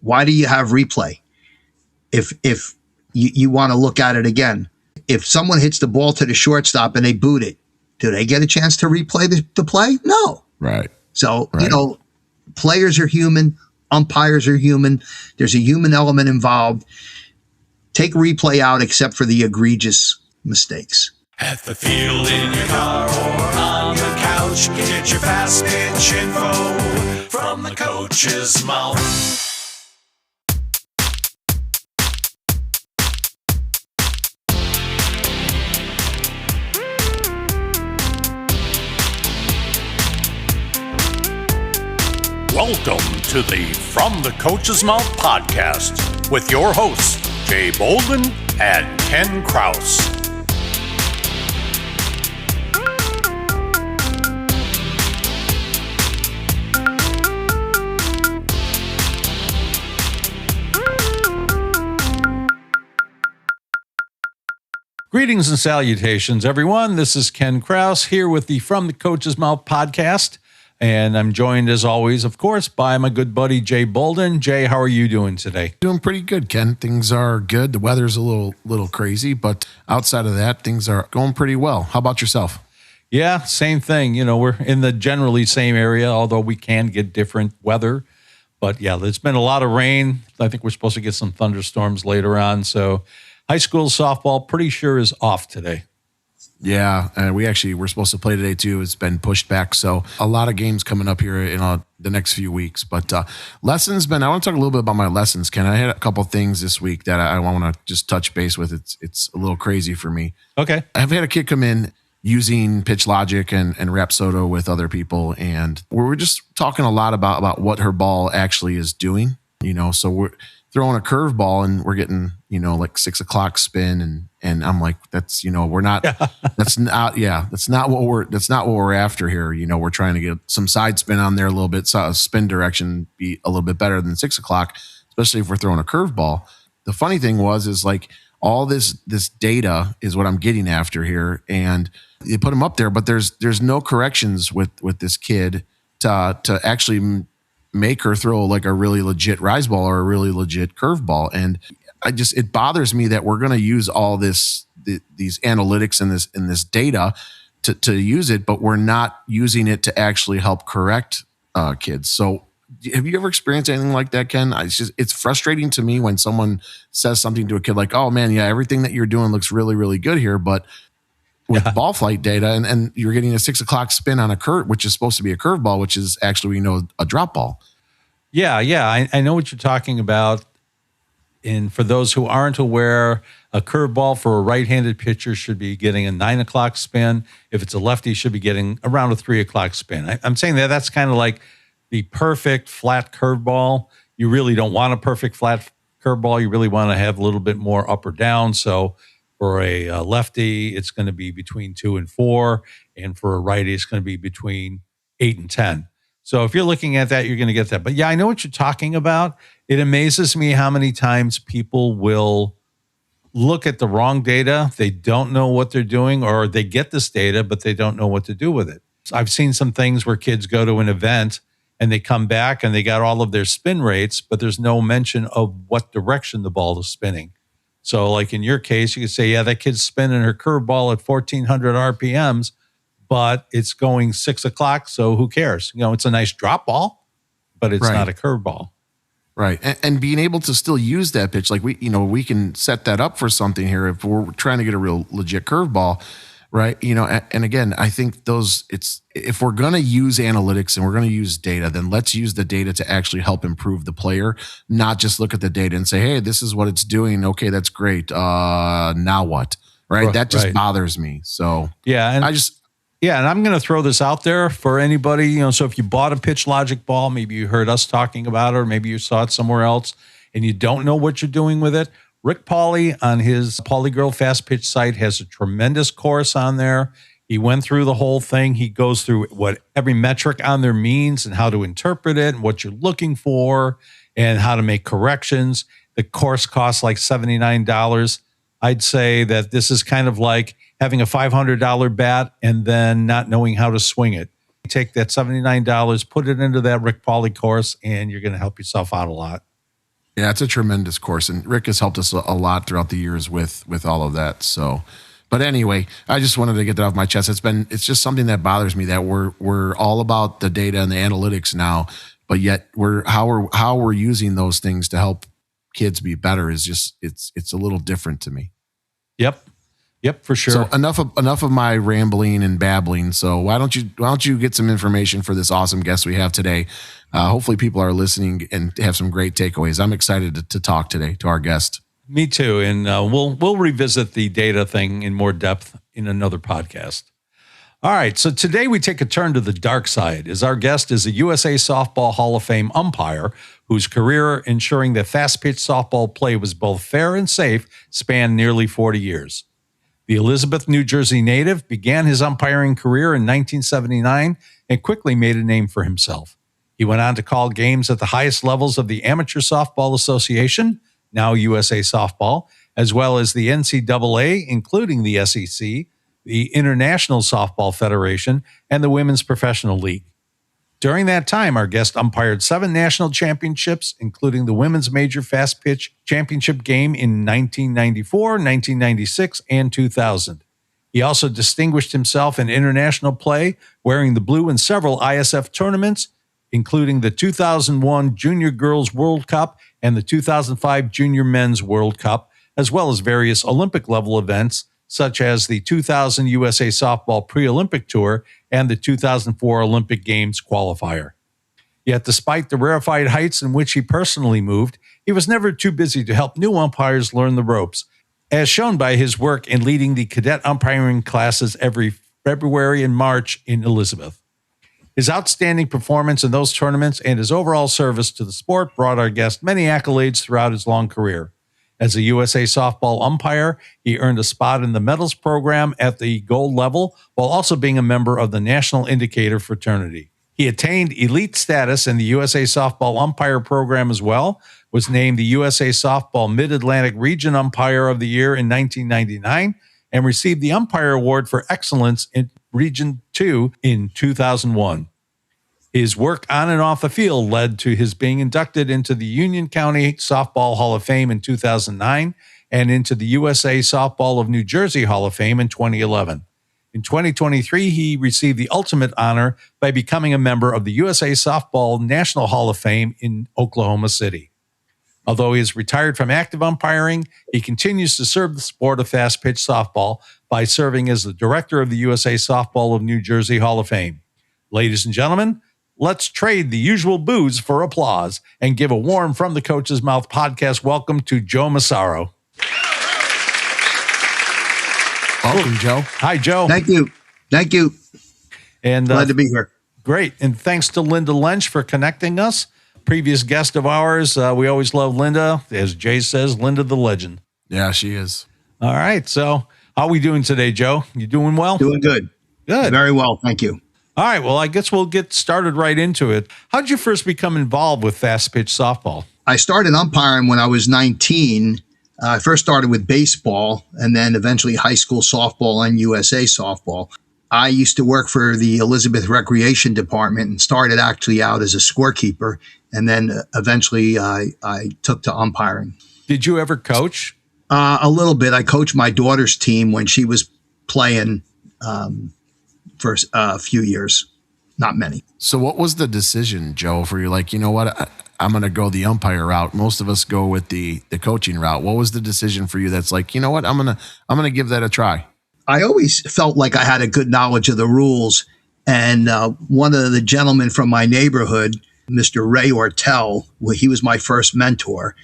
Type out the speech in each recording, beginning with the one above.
Why do you have replay? If you want to look at it again, if someone hits the ball to the shortstop and they boot it, do they get a chance to replay the play? No. Right. So, players are human. Umpires are human. There's a human element involved. Take replay out except for the egregious mistakes. At the field, in your car, or on the couch, get your fast pitch info from the coach's mouth. Welcome to the From the Coach's Mouth podcast with your hosts, Jay Bolden and Ken Kraus. Greetings and salutations, everyone. This is Ken Kraus here with the From the Coach's Mouth podcast. And I'm joined, as always, of course, by my good buddy, Jay Bolden. Jay, how are you doing today? Doing pretty good, Ken. Things are good. The weather's a little crazy, but outside of that, things are going pretty well. How about yourself? Yeah, same thing. We're in the generally same area, although we can get different weather. But yeah, there's been a lot of rain. I think we're supposed to get some thunderstorms later on. So high school softball, pretty sure, is off today. Yeah, we're supposed to play today too. It's been pushed back, so a lot of games coming up here in the next few weeks. But lessons, I want to talk a little bit about my lessons, Ken. I had a couple things this week that I want to just touch base with. It's a little crazy for me. Okay. I've had a kid come in using Pitch Logic and Rapsodo with other people, and we were just talking a lot about what her ball actually is doing. So we're throwing a curveball and we're getting, like 6 o'clock spin. And I'm like, that's not what we're after here. We're trying to get some side spin on there a little bit. So spin direction be a little bit better than 6 o'clock, especially if we're throwing a curveball. The funny thing is like all this data is what I'm getting after here. And you put them up there, but there's no corrections with this kid to actually make her throw like a really legit rise ball or a really legit curveball. And it bothers me that we're going to use all these analytics and this data to use it, but we're not using it to actually help correct kids. So have you ever experienced anything like that, Ken? It's frustrating to me when someone says something to a kid like, oh man, yeah, everything that you're doing looks really, really good here. But with ball flight data and you're getting a 6 o'clock spin on a curve, which is supposed to be a curveball, which is actually, a drop ball. Yeah. I know what you're talking about. And for those who aren't aware, a curveball for a right-handed pitcher should be getting a 9 o'clock spin. If it's a lefty, should be getting around a 3 o'clock spin. I'm saying that's kind of like the perfect flat curveball. You really don't want a perfect flat curveball. You really want to have a little bit more up or down. So for a lefty, it's going to be between 2 and 4. And for a righty, it's going to be between 8 and 10. So if you're looking at that, you're going to get that. But yeah, I know what you're talking about. It amazes me how many times people will look at the wrong data. They don't know what they're doing, or they get this data, but they don't know what to do with it. So I've seen some things where kids go to an event and they come back and they got all of their spin rates, but there's no mention of what direction the ball is spinning. So like in your case, you could say, yeah, that kid's spinning her curveball at 1,400 RPMs, but it's going 6 o'clock, so who cares? It's a nice drop ball, but it's not a curveball. Right. And being able to still use that pitch, like we can set that up for something here if we're trying to get a real legit curveball, right? And again, I think if we're going to use analytics and we're going to use data, then let's use the data to actually help improve the player, not just look at the data and say, hey, this is what it's doing. Okay, that's great. Now what? Right? That just bothers me. So yeah, and and I'm going to throw this out there for anybody, so if you bought a Pitch Logic ball, maybe you heard us talking about it, or maybe you saw it somewhere else and you don't know what you're doing with it. Rick Pauly on his Polygirl Fastpitch site has a tremendous course on there. He went through the whole thing. He goes through what every metric on there means and how to interpret it and what you're looking for and how to make corrections. The course costs like $79. I'd say that this is kind of like having a $500 bat and then not knowing how to swing it. Take that $79, put it into that Rick Pauly course, and you're going to help yourself out a lot. Yeah, it's a tremendous course, and Rick has helped us a lot throughout the years with all of that. So, but anyway, I just wanted to get that off my chest. It's just something that bothers me that we're all about the data and the analytics now, but yet how we're using those things to help kids be better is just it's a little different to me. Yep, for sure. So enough of my rambling and babbling. So why don't you get some information for this awesome guest we have today? Hopefully people are listening and have some great takeaways. I'm excited to talk today to our guest. Me too. And we'll revisit the data thing in more depth in another podcast. All right. So today we take a turn to the dark side, as our guest is a USA Softball Hall of Fame umpire whose career ensuring that fast pitch softball play was both fair and safe spanned nearly 40 years. The Elizabeth, New Jersey native began his umpiring career in 1979 and quickly made a name for himself. He went on to call games at the highest levels of the Amateur Softball Association, now USA Softball, as well as the NCAA, including the SEC, the International Softball Federation, and the Women's Professional League. During that time, our guest umpired 7 national championships, including the Women's Major Fast Pitch Championship game in 1994, 1996, and 2000. He also distinguished himself in international play, wearing the blue in several ISF tournaments, including the 2001 Junior Girls World Cup and the 2005 Junior Men's World Cup, as well as various Olympic-level events, such as the 2000 USA Softball Pre-Olympic Tour and the 2004 Olympic Games qualifier. Yet, despite the rarefied heights in which he personally moved, he was never too busy to help new umpires learn the ropes, as shown by his work in leading the cadet umpiring classes every February and March in Elizabeth. His outstanding performance in those tournaments and his overall service to the sport brought our guest many accolades throughout his long career. As a USA Softball umpire, he earned a spot in the medals program at the gold level, while also being a member of the National Indicator fraternity. He attained elite status in the USA Softball umpire program as well, was named the USA Softball Mid-Atlantic Region Umpire of the Year in 1999, and received the Umpire Award for Excellence in Region 2 in 2001. His work on and off the field led to his being inducted into the Union County Softball Hall of Fame in 2009 and into the USA Softball of New Jersey Hall of Fame in 2011. In 2023, he received the ultimate honor by becoming a member of the USA Softball National Hall of Fame in Oklahoma City. Although he is retired from active umpiring, he continues to serve the sport of fast pitch softball by serving as the director of the USA Softball of New Jersey Hall of Fame. Ladies and gentlemen, let's trade the usual boos for applause and give a warm From the Coach's Mouth podcast welcome to Joe Massaro. Welcome, Joe. Hi, Joe. Thank you. And Glad to be here. Great. And thanks to Linda Lench for connecting us. Previous guest of ours. We always love Linda. As Jay says, Linda the legend. Yeah, she is. All right. So how are we doing today, Joe? You doing well? Doing good. Good. Very well. Thank you. All right. Well, I guess we'll get started right into it. How did you first become involved with fast pitch softball? I started umpiring when I was 19. I first started with baseball and then eventually high school softball and USA softball. I used to work for the Elizabeth Recreation Department and started actually out as a scorekeeper. And then eventually I took to umpiring. Did you ever coach? A little bit. I coached my daughter's team when she was playing for a few years, not many. So what was the decision, Joe, for you? Like, you know what, I'm going to go the umpire route. Most of us go with the coaching route. What was the decision for you that's like, you know what, I'm going to give that a try? I always felt like I had a good knowledge of the rules. And one of the gentlemen from my neighborhood, Mr. Ray Ortel, he was my first mentor.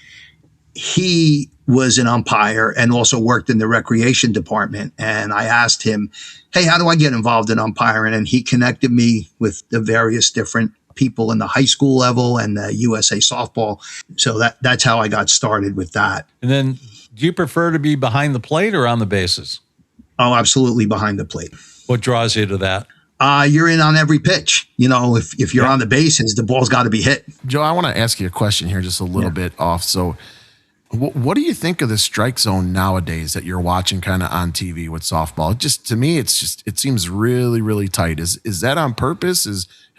He was an umpire and also worked in the recreation department. And I asked him, hey, how do I get involved in umpiring? And he connected me with the various different people in the high school level and the USA softball. So that's how I got started with that. And then do you prefer to be behind the plate or on the bases? Oh, absolutely behind the plate. What draws you to that? You're in on every pitch. You know, if you're on the bases, the ball's got to be hit. Joe, I want to ask you a question here, just a little bit off. So What do you think of the strike zone nowadays that you're watching kind of on TV with softball? Just to me, it seems really, really tight. Is that on purpose?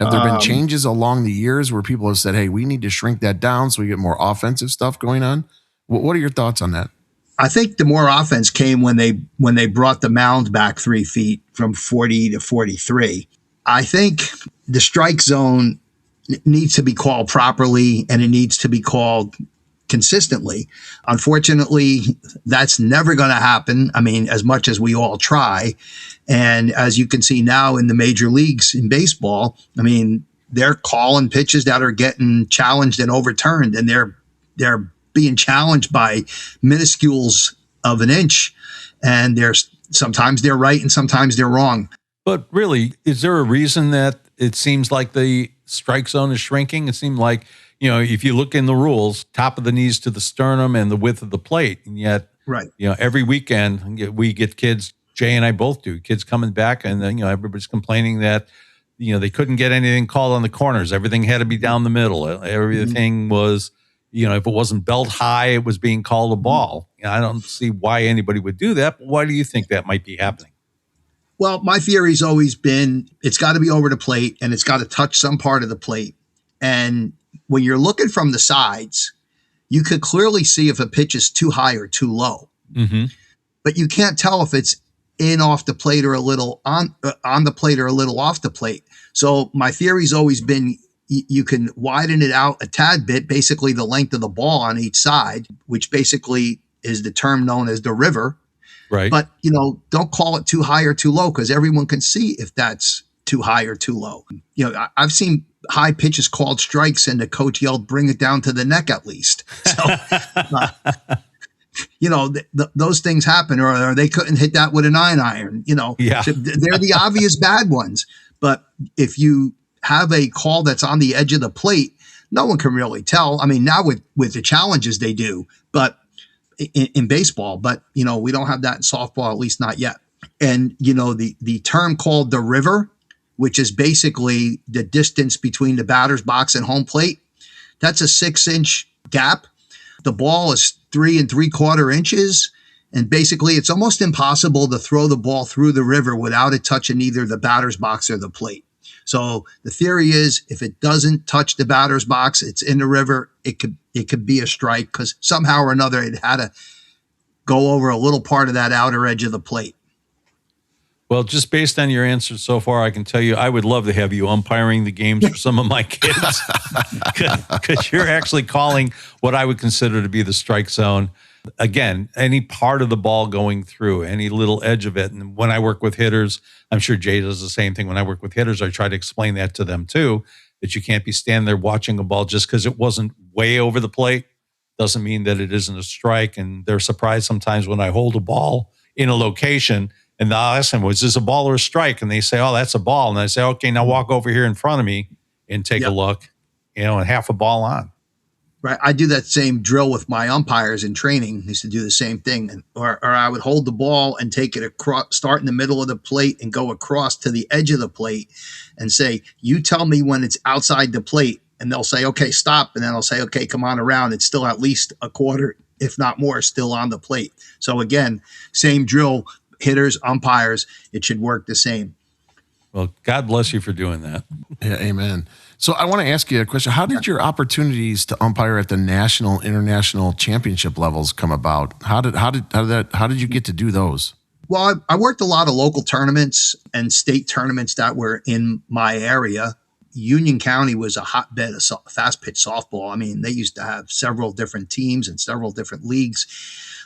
Have there been changes along the years where people have said, "Hey, we need to shrink that down so we get more offensive stuff going on"? What are your thoughts on that? I think the more offense came when they brought the mound back 3 feet from 40 to 43. I think the strike zone needs to be called properly, and it needs to be called consistently. Unfortunately, that's never going to happen. I mean, as much as we all try. And as you can see now in the major leagues in baseball, I mean, they're calling pitches that are getting challenged and overturned, and they're being challenged by minuscules of an inch. And sometimes they're right and sometimes they're wrong. But really, is there a reason that it seems like the strike zone is shrinking? It seemed like, if you look in the rules, top of the knees to the sternum and the width of the plate. And yet, right. Every weekend we get kids, Jay and I both do, kids coming back, and then, everybody's complaining that, they couldn't get anything called on the corners. Everything had to be down the middle. Everything was, if it wasn't belt high, it was being called a ball. I don't see why anybody would do that. But why do you think that might be happening? Well, my theory's always been it's got to be over the plate and it's got to touch some part of the plate. And when you're looking from the sides, you could clearly see if a pitch is too high or too low. Mm-hmm. But you can't tell if it's in off the plate or a little on the plate or a little off the plate. So my theory's always been you can widen it out a tad bit, basically the length of the ball on each side, which basically is the term known as the river. Right. But, don't call it too high or too low because everyone can see if that's too high or too low. I've seen high pitches called strikes and the coach yelled, "Bring it down to the neck at least." So, those things happen, or they couldn't hit that with a 9-iron, Yeah. So they're the obvious bad ones. But if you have a call that's on the edge of the plate, no one can really tell. I mean, now with the challenges they do, but in baseball, but we don't have that in softball, at least not yet. And the term called the river, which is basically the distance between the batter's box and home plate, that's a 6-inch gap. The ball is 3 3/4 inches, and basically it's almost impossible to throw the ball through the river without it touching either the batter's box or the plate. So the theory is if it doesn't touch the batter's box, it's in the river, it could be a strike because somehow or another it had to go over a little part of that outer edge of the plate. Well, just based on your answers so far, I can tell you I would love to have you umpiring the games for some of my kids because you're actually calling what I would consider to be the strike zone. Again, any part of the ball going through, any little edge of it. And when I work with hitters, I'm sure Jay does the same thing. When I work with hitters, I try to explain that to them too, that you can't be standing there watching a ball just because it wasn't way over the plate. Doesn't mean that it isn't a strike. And they're surprised sometimes when I hold a ball in a location and I'll ask them, was this a ball or a strike? And they say, oh, that's a ball. And I say, okay, now walk over here in front of me and take a look, and half a ball on. Right. I do that same drill with my umpires in training. I used to do the same thing. Or I would hold the ball and take it across, start in the middle of the plate and go across to the edge of the plate and say, you tell me when it's outside the plate. And they'll say, okay, stop. And then I'll say, okay, come on around. It's still at least a quarter, if not more, still on the plate. So again, same drill, hitters, umpires, it should work the same. Well, God bless you for doing that. Yeah, amen. So I want to ask you a question. How did your opportunities to umpire at the national, international championship levels come about? How did you get to do those? Well, I worked a lot of local tournaments and state tournaments that were in my area. Union County was a hotbed of fast pitch softball. I mean, they used to have several different teams and several different leagues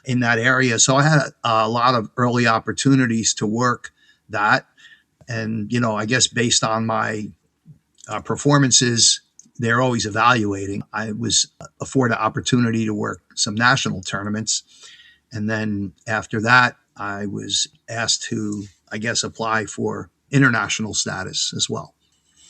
in that area. So I had a lot of early opportunities to work that. And, I guess based on my performances, they're always evaluating. I was afforded opportunity to work some national tournaments. And then after that, I was asked to, I guess, apply for international status as well.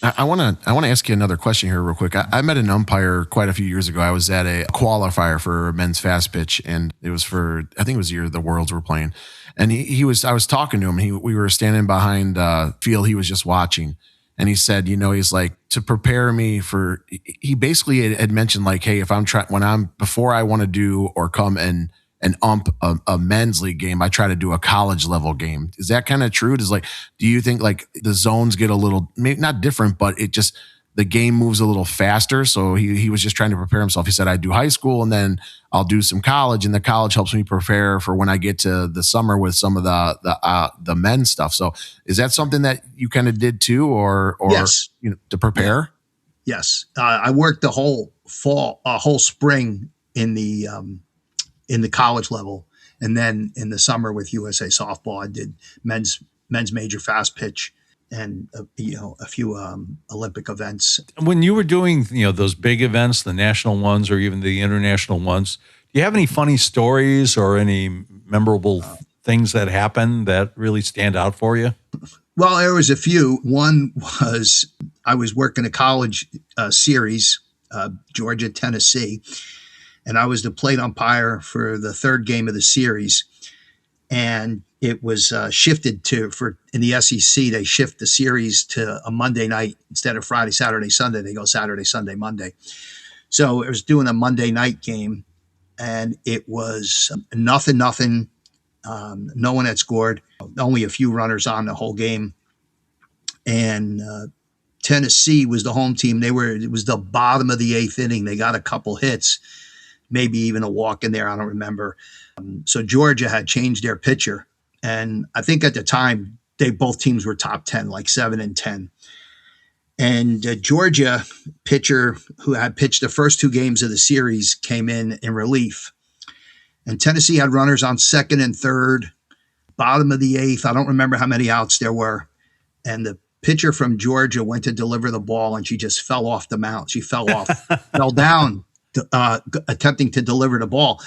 I want to ask you another question here real quick. I met an umpire quite a few years ago. I was at a qualifier for men's fast pitch, and it was for, I think it was the year the Worlds were playing. And I was talking to him. We were standing behind field. He was just watching, And he said, he's like, to prepare me for, he basically had mentioned like, hey, if I'm trying, before I want to do or come and ump a men's league game, I try to do a college level game. Is that kind of true? Do you think like the zones get a little, maybe not different, but the game moves a little faster? So he was just trying to prepare himself. He said, I do high school and then I'll do some college, and the college helps me prepare for when I get to the summer with some of the men's stuff. So is that something that you kind of did too, or Yes. To prepare? Yes. I worked the whole fall, whole spring in the college level. And then in the summer with USA softball, I did men's major fast pitch and a few Olympic events. When you were doing those big events, the national ones or even the international ones, do you have any funny stories or any memorable things that happened that really stand out for you? Well, there was a few. One was I was working a college series, Georgia, Tennessee, and I was the plate umpire for the third game of the series. And it was shifted in the SEC, they shift the series to a Monday night instead of Friday, Saturday, Sunday. They go Saturday, Sunday, Monday. So it was doing a Monday night game, and it was nothing. No one had scored, only a few runners on the whole game. And Tennessee was the home team. It was the bottom of the eighth inning. They got a couple hits, maybe even a walk in there. I don't remember. So Georgia had changed their pitcher. And I think at the time, both teams were top 10, like 7 and 10. And Georgia pitcher who had pitched the first two games of the series came in relief. And Tennessee had runners on second and third, bottom of the eighth. I don't remember how many outs there were. And the pitcher from Georgia went to deliver the ball, and she just fell off the mound. She fell down, attempting to deliver the ball.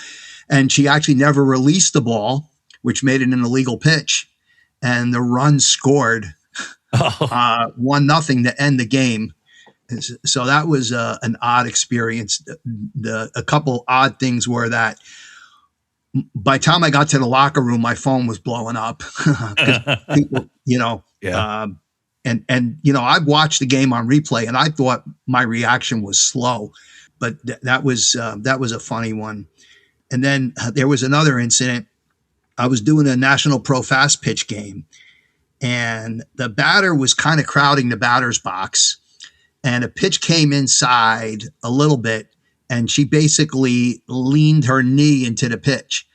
And she actually never released the ball, which made it an illegal pitch. And the run scored 1-0 to end the game. So that was an odd experience. A couple odd things were that by the time I got to the locker room, my phone was blowing up. People, Yeah. I watched the game on replay, and I thought my reaction was slow, but that was a funny one. And then there was another incident. I was doing a National Pro Fastpitch game, and the batter was kind of crowding the batter's box, and a pitch came inside a little bit, and she basically leaned her knee into the pitch.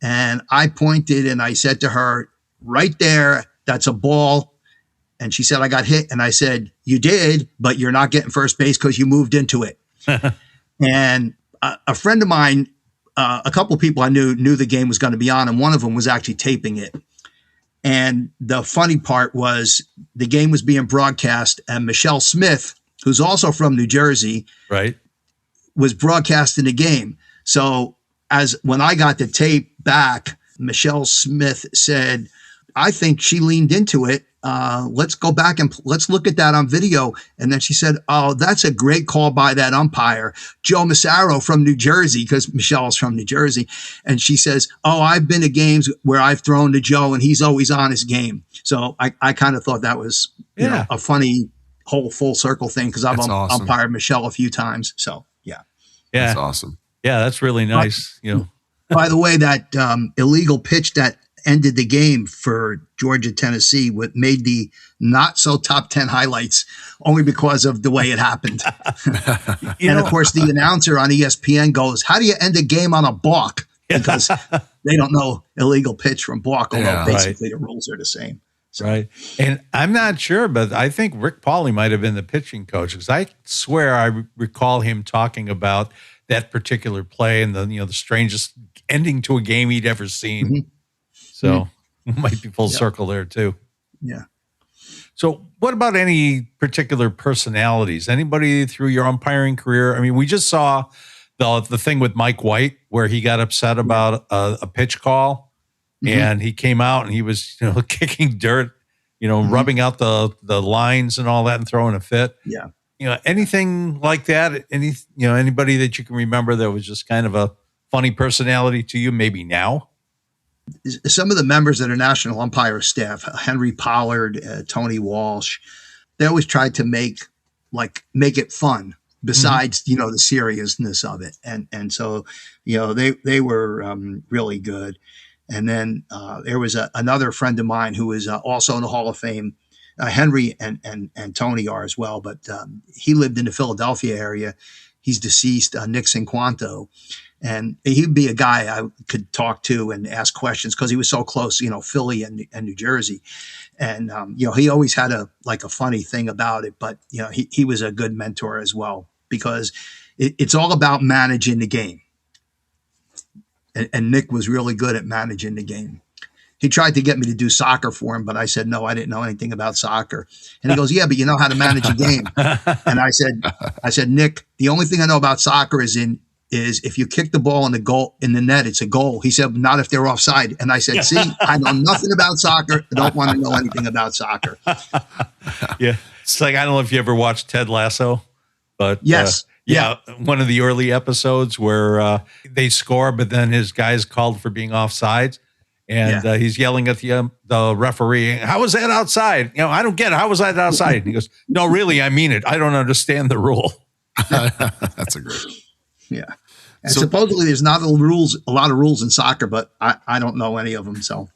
And I pointed and I said to her, right there, that's a ball. And she said, I got hit. And I said, you did, but you're not getting first base because you moved into it. And a friend of mine, a couple of people I knew the game was going to be on, and one of them was actually taping it. And the funny part was the game was being broadcast, and Michelle Smith, who's also from New Jersey, right, was broadcasting the game. So when I got the tape back, Michelle Smith said, I think she leaned into it. Let's go back and let's look at that on video. And then she said, oh, that's a great call by that umpire, Joe Massaro from New Jersey, because Michelle's from New Jersey. And she says, oh, I've been to games where I've thrown to Joe and he's always on his game. So I kind of thought that was a funny whole full circle thing, because I've umpired Michelle a few times. So, yeah. That's awesome. Yeah, that's really nice. By the way, that illegal pitch that ended the game for Georgia, Tennessee, what made the not so top 10 highlights only because of the way it happened. Of course, the announcer on ESPN goes, how do you end a game on a balk? Because they don't know illegal pitch from balk, although basically the rules are the same. So. Right. And I'm not sure, but I think Rick Pauly might have been the pitching coach, because I swear I recall him talking about that particular play and the strangest ending to a game he'd ever seen. Mm-hmm. So might be full circle there too. Yeah. So what about any particular personalities? Anybody through your umpiring career? I mean, we just saw the thing with Mike White where he got upset about a pitch call, and he came out and he was kicking dirt, rubbing out the lines and all that and throwing a fit. Yeah. Anything like that? Anybody that you can remember that was just kind of a funny personality to you, maybe now? Some of the members of the national umpire staff, Henry Pollard, Tony Walsh, they always tried to make it fun besides, the seriousness of it. And so, they were really good. And then there was another friend of mine who is also in the Hall of Fame. Henry and Tony are as well, but he lived in the Philadelphia area. He's deceased, Nick Cinquanto. And he'd be a guy I could talk to and ask questions because he was so close, Philly and New Jersey. And, he always had a funny thing about it, but, he was a good mentor as well because it's all about managing the game. And Nick was really good at managing the game. He tried to get me to do soccer for him, but I said, no, I didn't know anything about soccer. And he goes, yeah, but you know how to manage a game. And I said, Nick, the only thing I know about soccer is if you kick the ball in the net, it's a goal. He said, not if they're offside. And I said, see, I know nothing about soccer. I don't want to know anything about soccer. Yeah. It's like, I don't know if you ever watched Ted Lasso, but yes. Yeah, one of the early episodes where they score, but then his guy's called for being offsides. And he's yelling at the referee, how was that outside? I don't get it. How was that outside? And he goes, no, really, I mean it. I don't understand the rule. That's a great. Yeah. And supposedly there's not a lot of rules in soccer, but I don't know any of them. So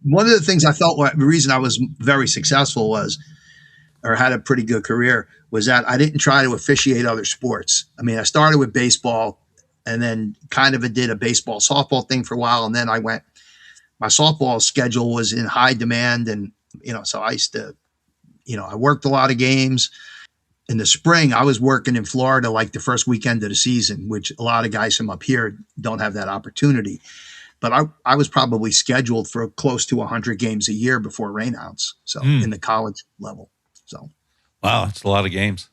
one of the things I felt the reason I was very successful or had a pretty good career was that I didn't try to officiate other sports. I mean, I started with baseball and then kind of did a baseball softball thing for a while. And then my softball schedule was in high demand. And, so I used to, I worked a lot of games. In the spring, I was working in Florida like the first weekend of the season, which a lot of guys from up here don't have that opportunity. But I was probably scheduled for close to 100 games a year before rainouts. So in the college level. So, wow, it's a lot of games.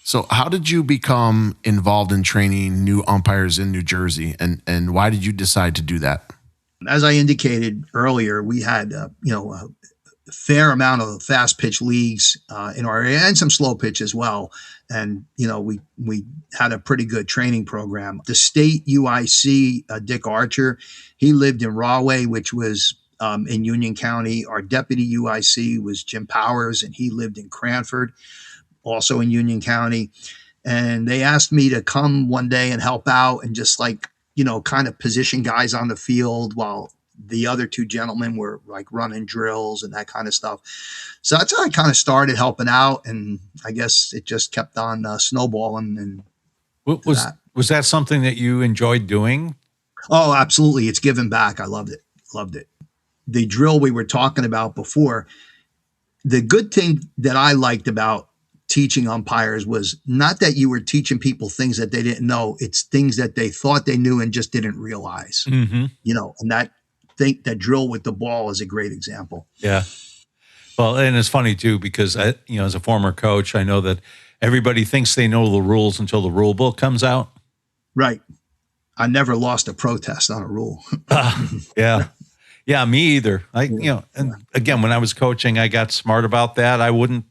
So how did you become involved in training new umpires in New Jersey, and why did you decide to do that? As I indicated earlier, we had a fair amount of fast pitch leagues in our area and some slow pitch as well. And we had a pretty good training program. The state UIC, Dick Archer, he lived in Rahway, which was in Union County. Our deputy UIC was Jim Powers, and he lived in Cranford, also in Union County. And they asked me to come one day and help out and just kind of position guys on the field while the other two gentlemen were running drills and that kind of stuff. So that's how I kind of started helping out. And I guess it just kept on snowballing. And was that something that you enjoyed doing? Oh, absolutely. It's giving back. I loved it. The drill we were talking about before, the good thing that I liked about teaching umpires was not that you were teaching people things that they didn't know. It's things that they thought they knew and just didn't realize, and that drill with the ball is a great example. Yeah. Well, and it's funny too, because as a former coach, I know that everybody thinks they know the rules until the rule book comes out. Right. I never lost a protest on a rule. Yeah. Yeah, me either. And again, when I was coaching, I got smart about that. I wouldn't,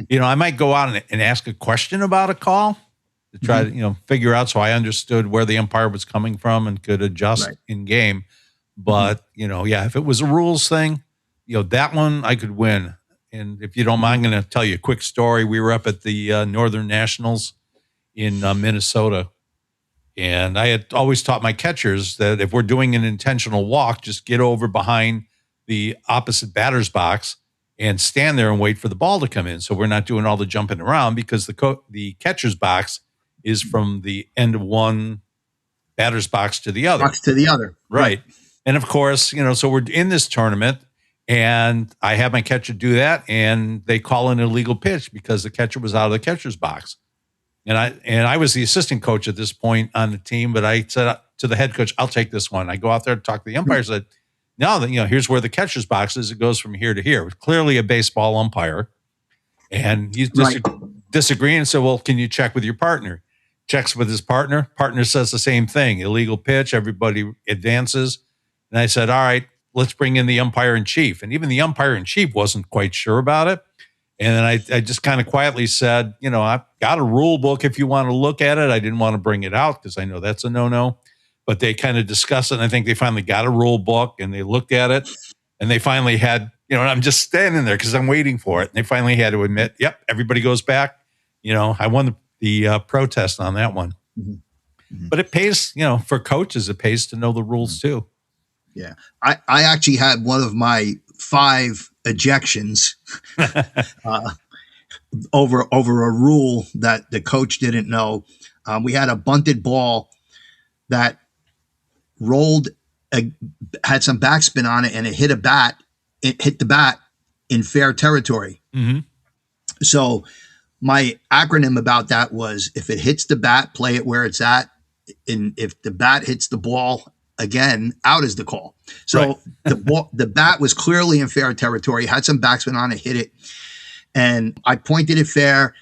I might go out and ask a question about a call to try to, figure out so I understood where the umpire was coming from and could adjust in game. But, if it was a rules thing, that one I could win. And if you don't mind, I'm going to tell you a quick story. We were up at the Northern Nationals in Minnesota. And I had always taught my catchers that if we're doing an intentional walk, just get over behind the opposite batter's box and stand there and wait for the ball to come in. So we're not doing all the jumping around because the catcher's box is from the end of one batter's box to the other. Box to the other. Right. And of course, so we're in this tournament and I have my catcher do that and they call an illegal pitch because the catcher was out of the catcher's box. And I was the assistant coach at this point on the team, but I said to the head coach, I'll take this one. I go out there to talk to the umpires. I said, no, here's where the catcher's box is. It goes from here to here. It was clearly a baseball umpire. And he's disagreeing and said, well, can you check with your partner? Checks with his partner. Partner says the same thing. Illegal pitch. Everybody advances. And I said, all right, let's bring in the umpire in chief. And even the umpire in chief wasn't quite sure about it. And then I just kind of quietly said, I've got a rule book if you want to look at it. I didn't want to bring it out because I know that's a no-no. But they kind of discussed it. And I think they finally got a rule book and they looked at it. And they finally had And I'm just standing there because I'm waiting for it. And they finally had to admit, yep, everybody goes back. I won the protest on that one. Mhm. Mhm. But it pays, for coaches, it pays to know the rules too. Yeah. I actually had one of my 5 ejections over a rule that the coach didn't know. We had a bunted ball that rolled, had some backspin on it, and it hit a bat. It hit the bat in fair territory. Mm-hmm. So my acronym about that was, if it hits the bat, play it where it's at. And if the bat hits the ball again, out is the call. So right. the bat was clearly in fair territory, had some backspin on it, hit it. And I pointed it fair.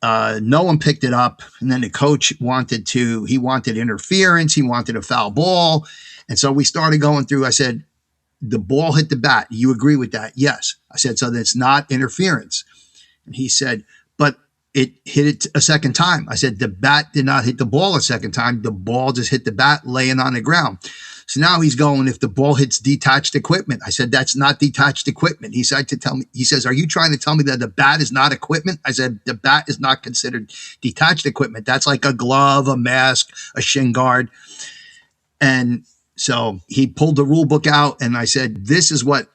No one picked it up. And then the coach wanted interference. He wanted a foul ball. And so we started going through. I said, the ball hit the bat. You agree with that? Yes. I said, so that's not interference. And he said, but it hit it a second time. I said, the bat did not hit the ball a second time. The ball just hit the bat laying on the ground. So now he's going, if the ball hits detached equipment. I said, that's not detached equipment. He says, are you trying to tell me that the bat is not equipment? I said, the bat is not considered detached equipment. That's like a glove, a mask, a shin guard. And so he pulled the rule book out, and I said, this is what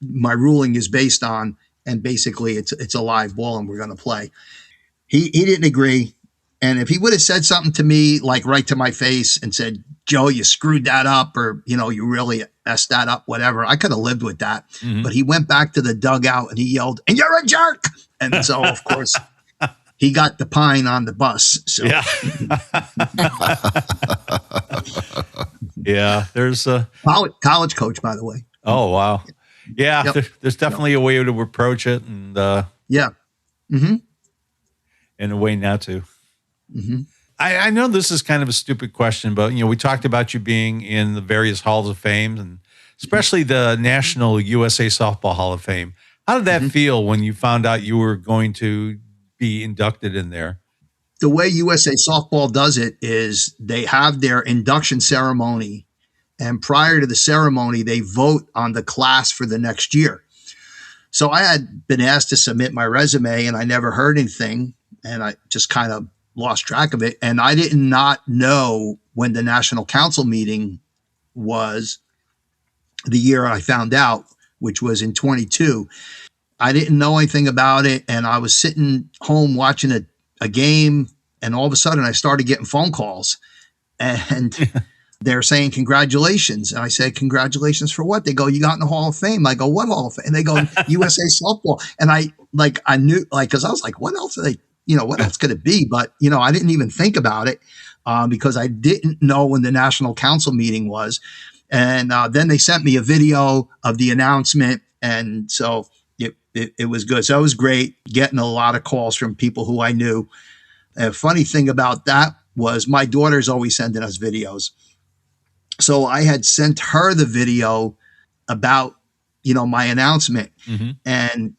my ruling is based on. And basically it's a live ball and we're going to play. He didn't agree. And if he would have said something to me, like right to my face, and said, Joe, you screwed that up, or, you really messed that up, whatever, I could have lived with that. Mm-hmm. But he went back to the dugout and he yelled, and you're a jerk. And so, of course, he got the pine on the bus. So. Yeah. Yeah. There's a college coach, by the way. Oh, wow. Yeah. Yep. There's definitely a way to approach it. And yeah. Mm-hmm. And a way not to. Mm-hmm. I know this is kind of a stupid question, but we talked about you being in the various halls of fame, and especially the National USA Softball Hall of Fame. How did that feel when you found out you were going to be inducted in there? The way USA Softball does it is they have their induction ceremony, and prior to the ceremony, they vote on the class for the next year. So I had been asked to submit my resume, and I never heard anything, and I just kind of lost track of it. And I did not know when the National Council meeting was the year I found out, which was in 22. I didn't know anything about it. And I was sitting home watching a game. And all of a sudden I started getting phone calls, and they're saying, congratulations. And I said, congratulations for what? They go, you got in the Hall of Fame. I go, what Hall of Fame? And they go, USA Softball. And I knew, cause I was like, what else are they, what else could it be? But, I didn't even think about it because I didn't know when the National Council meeting was. And then they sent me a video of the announcement. And so it was good. So it was great getting a lot of calls from people who I knew. A funny thing about that was my daughter's always sending us videos. So I had sent her the video about, my announcement. Mm-hmm. And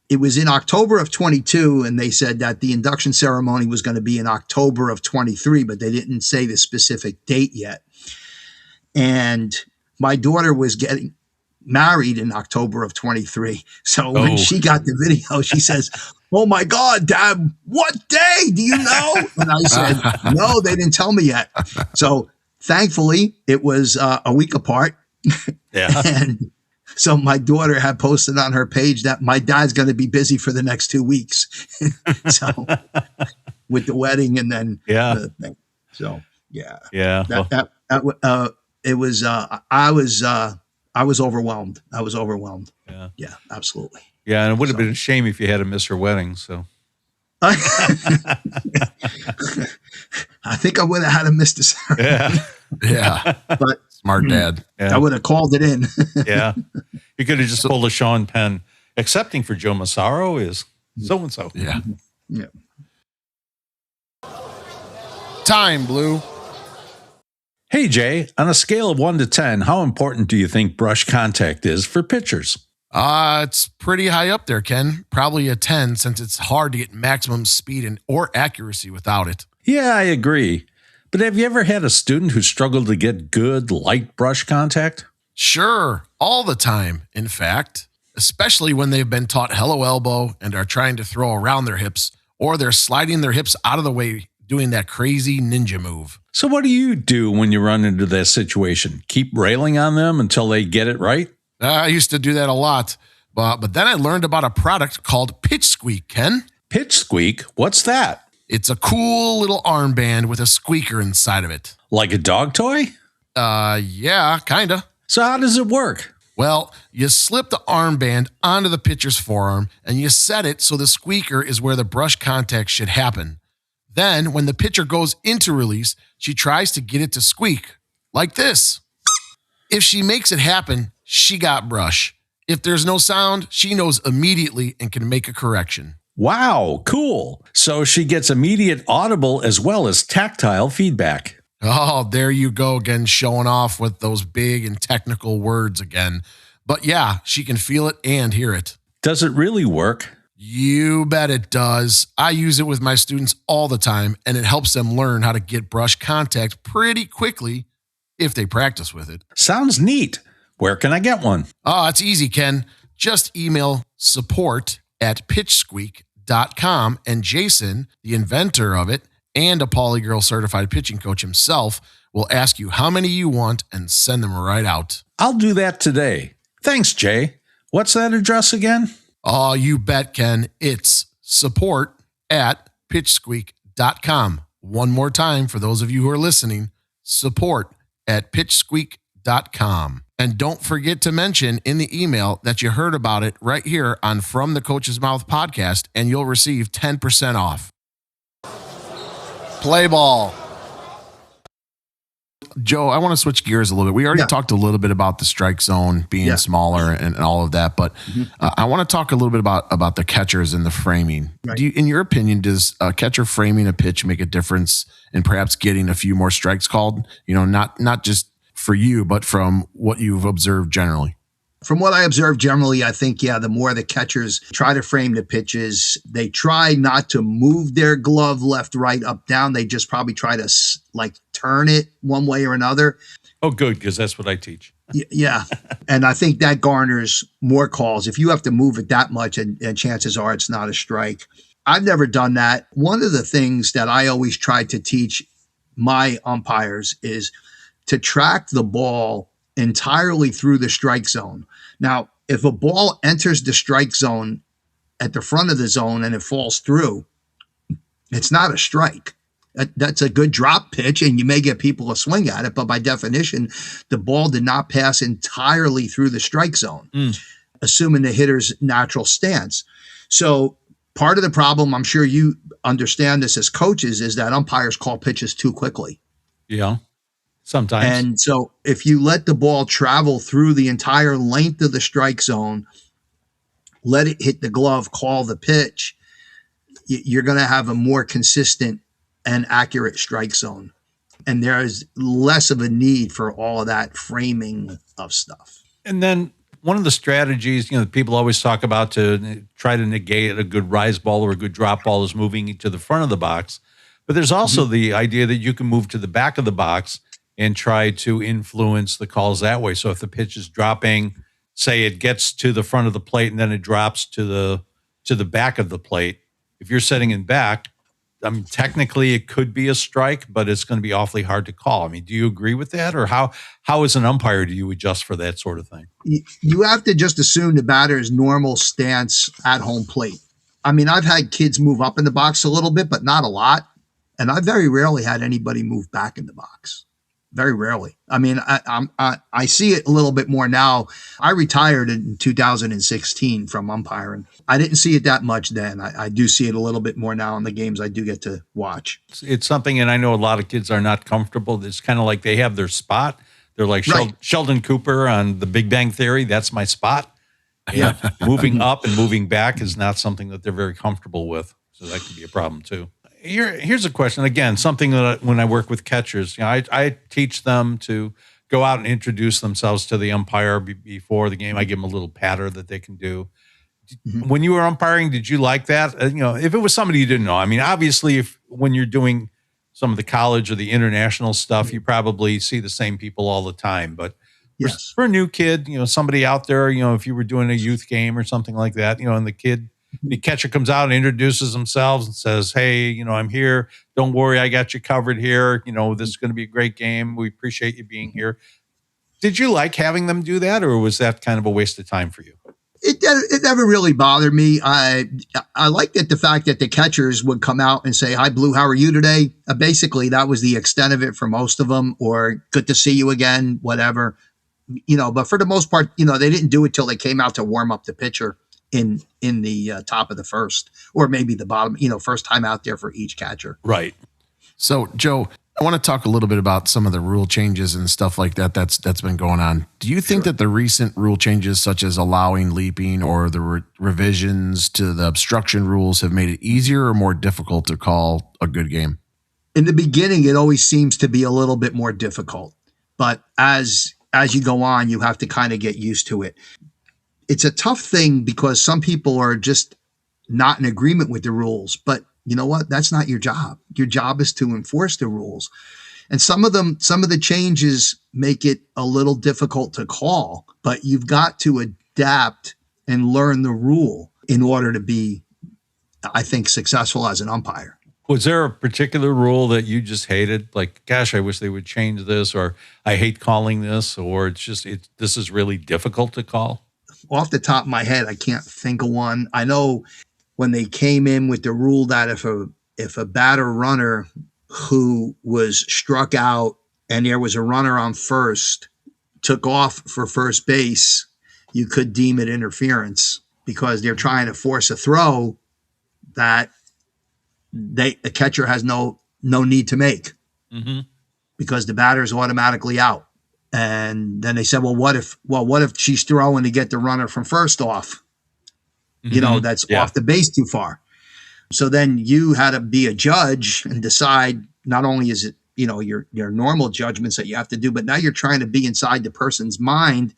it was in October of 22, and they said that the induction ceremony was going to be in October of 23, but they didn't say the specific date yet. And my daughter was getting married in October of 23. So when she got the video, she says, oh my God, Dad, what day? Do you know? And I said, no, they didn't tell me yet. So thankfully, it was a week apart. Yeah. And so my daughter had posted on her page that my dad's going to be busy for the next 2 weeks. So with the wedding and then the thing. So yeah. Yeah. It was I was overwhelmed. I was overwhelmed. Yeah. Yeah, absolutely. Yeah, and it would have been a shame if you had to miss her wedding. So I think I would have had to miss the ceremony. Yeah. But smart dad. I would have called it in. Yeah. You could have just pulled a Sean Penn. Accepting for Joe Massaro is so-and-so. Yeah. Yeah. Time, Blue. Hey, Jay, on a scale of 1 to 10, how important do you think brush contact is for pitchers? It's pretty high up there, Ken. Probably a 10, since it's hard to get maximum speed or accuracy without it. Yeah, I agree. But have you ever had a student who struggled to get good light brush contact? Sure, all the time, in fact, especially when they've been taught hello elbow and are trying to throw around their hips, or they're sliding their hips out of the way doing that crazy ninja move. So what do you do when you run into that situation? Keep railing on them until they get it right? I used to do that a lot, but then I learned about a product called Pitch Squeak, Ken. Pitch Squeak? What's that? It's a cool little armband with a squeaker inside of it. Like a dog toy? Yeah, kinda. So how does it work? Well, you slip the armband onto the pitcher's forearm and you set it so the squeaker is where the brush contact should happen. Then, when the pitcher goes into release, she tries to get it to squeak, like this. If she makes it happen, she got brush. If there's no sound, she knows immediately and can make a correction. Wow, cool. So she gets immediate audible as well as tactile feedback. Oh, there you go again, showing off with those big and technical words again. But yeah, she can feel it and hear it. Does it really work? You bet it does. I use it with my students all the time, and it helps them learn how to get brush contact pretty quickly if they practice with it. Sounds neat. Where can I get one? Oh, it's easy, Ken. Just email support@pitchsqueak.com, and Jason, the inventor of it, and a Polygirl certified pitching coach himself will ask you how many you want and send them right out. I'll do that today. Thanks, Jay. What's that address again? Oh, you bet, Ken. It's support@pitchsqueak.com. One more time for those of you who are listening, support@pitchsqueak.com. And don't forget to mention in the email that you heard about it right here on From the Coach's Mouth podcast, and you'll receive 10% off. Play ball. Joe, I want to switch gears a little bit. We already talked a little bit about the strike zone being smaller and all of that, but I want to talk a little bit about the catchers and the framing. Right. In your opinion, does a catcher framing a pitch make a difference in perhaps getting a few more strikes called? You know, not just for you, but from what you've observed generally. From what I observe generally, I think, the more the catchers try to frame the pitches, they try not to move their glove left, right, up, down. They just probably try to turn it one way or another. Oh, good, because that's what I teach. Yeah. And I think that garners more calls. If you have to move it that much, and chances are it's not a strike. I've never done that. One of the things that I always try to teach my umpires is to track the ball entirely through the strike zone. Now, if a ball enters the strike zone at the front of the zone and it falls through, it's not a strike. That's a good drop pitch, and you may get people a swing at it, but by definition, the ball did not pass entirely through the strike zone, assuming the hitter's natural stance. So part of the problem, I'm sure you understand this as coaches, is that umpires call pitches too quickly. Yeah. Sometimes. And so if you let the ball travel through the entire length of the strike zone, let it hit the glove, call the pitch, you're going to have a more consistent and accurate strike zone. And there is less of a need for all of that framing of stuff. And then one of the strategies, people always talk about to try to negate a good rise ball or a good drop ball is moving to the front of the box. But there's also the idea that you can move to the back of the box and try to influence the calls that way. So if the pitch is dropping, say it gets to the front of the plate and then it drops to the back of the plate. If you're setting in back, technically it could be a strike, but it's going to be awfully hard to call. Do you agree with that? Or how as an umpire do you adjust for that sort of thing? You have to just assume the batter's normal stance at home plate. I've had kids move up in the box a little bit, but not a lot. And I very rarely had anybody move back in the box. Very rarely. I see it a little bit more now. I retired in 2016 from umpiring. I didn't see it that much then. I do see it a little bit more now in the games I do get to watch. It's something, and I know a lot of kids are not comfortable. It's kind of like they have their spot. They're like Sheldon Cooper on The Big Bang Theory. That's my spot. And moving up and moving back is not something that they're very comfortable with. So that could be a problem too. Here's a question. Again, something that when I work with catchers, I teach them to go out and introduce themselves to the umpire before the game. I give them a little patter that they can do. When you were umpiring, did you like that? If it was somebody you didn't know, obviously, when you're doing some of the college or the international stuff, you probably see the same people all the time. But Yes. For a new kid, somebody out there, if you were doing a youth game or something like that, and the catcher comes out and introduces themselves and says, "Hey, I'm here. Don't worry, I got you covered here. This is going to be a great game. We appreciate you being here." Did you like having them do that, or was that kind of a waste of time for you? It never really bothered me. I liked it, the fact that the catchers would come out and say, "Hi, Blue, how are you today?" Basically, that was the extent of it for most of them, or "Good to see you again," whatever. But for the most part, they didn't do it till they came out to warm up the pitcher in the top of the first, or maybe the bottom, first time out there for each catcher. Right. So, Joe, I want to talk a little bit about some of the rule changes and stuff like that that's been going on. Do you think that the recent rule changes, such as allowing leaping or the revisions to the obstruction rules, have made it easier or more difficult to call a good game? In the beginning, it always seems to be a little bit more difficult, but as you go on, you have to kind of get used to it. It's a tough thing because some people are just not in agreement with the rules, but you know what? That's not your job. Your job is to enforce the rules. And some of the changes make it a little difficult to call, but you've got to adapt and learn the rule in order to be, I think, successful as an umpire. Was there a particular rule that you just hated? Like, gosh, I wish they would change this, or I hate calling this, or this is really difficult to call? Off the top of my head, I can't think of one. I know when they came in with the rule that if a batter runner who was struck out and there was a runner on first took off for first base, you could deem it interference because they're trying to force a throw that the catcher has no need to make because the batter is automatically out. And then they said, well, what if she's throwing to get the runner from first off? That's off the base too far. So then you had to be a judge and decide, not only is it, your normal judgments that you have to do, but now you're trying to be inside the person's mind.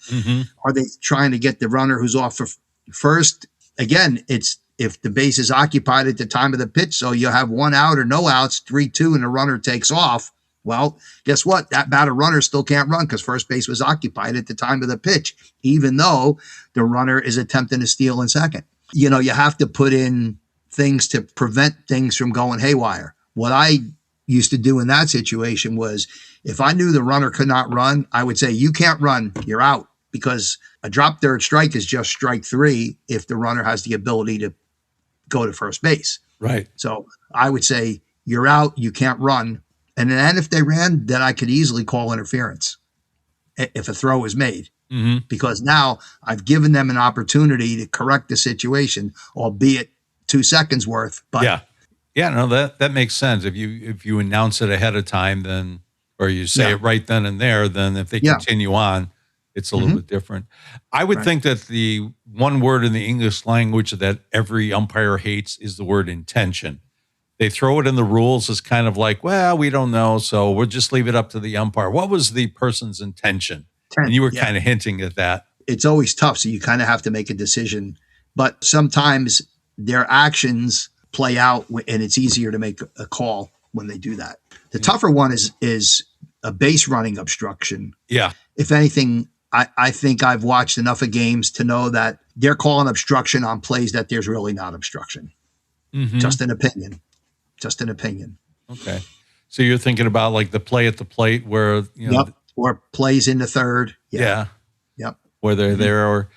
Are they trying to get the runner who's off for first? Again, it's if the base is occupied at the time of the pitch, so you have one out or no outs, 3-2, and the runner takes off. Well, guess what? That batter runner still can't run because first base was occupied at the time of the pitch, even though the runner is attempting to steal in second. You have to put in things to prevent things from going haywire. What I used to do in that situation was if I knew the runner could not run, I would say, you can't run, you're out, because a drop third strike is just strike three if the runner has the ability to go to first base. Right. So I would say, you're out, you can't run. And then if they ran, then I could easily call interference if a throw is made. Because now I've given them an opportunity to correct the situation, albeit 2 seconds worth. But no, that makes sense. If you announce it ahead of time, then, or you say it right then and there, then if they continue on, it's a little bit different. I would think that the one word in the English language that every umpire hates is the word intention. They throw it in the rules as kind of like, well, we don't know, so we'll just leave it up to the umpire. What was the person's intention? And you were kind of hinting at that. It's always tough, so you kind of have to make a decision. But sometimes their actions play out, and it's easier to make a call when they do that. The tougher one is a base running obstruction. Yeah. If anything, I think I've watched enough of games to know that they're calling obstruction on plays that there's really not obstruction. Just an opinion. Okay. So you're thinking about like the play at the plate where, or plays in the third. Yeah. Where they're there, or,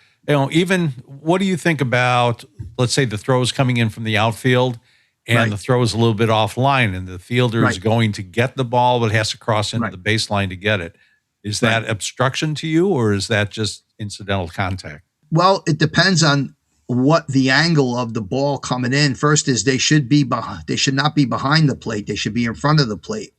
even what do you think about, let's say the throw is coming in from the outfield and the throw is a little bit offline and the fielder is going to get the ball, but has to cross into the baseline to get it. Is that obstruction to you, or is that just incidental contact? Well, it depends on what the angle of the ball coming in. First is they should not be behind the plate. They should be in front of the plate.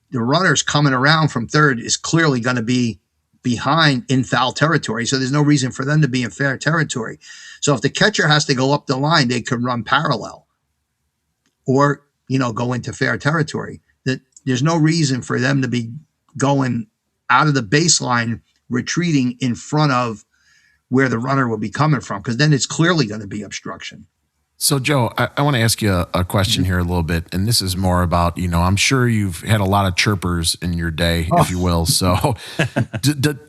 The runners coming around from third is clearly going to be behind in foul territory. So there's no reason for them to be in fair territory. So if the catcher has to go up the line, they could run parallel or, go into fair territory. There's no reason for them to be going out of the baseline, retreating in front of where the runner will be coming from, because then it's clearly going to be obstruction. So, Joe, I want to ask you a question here a little bit, and this is more about, I'm sure you've had a lot of chirpers in your day, if you will. So,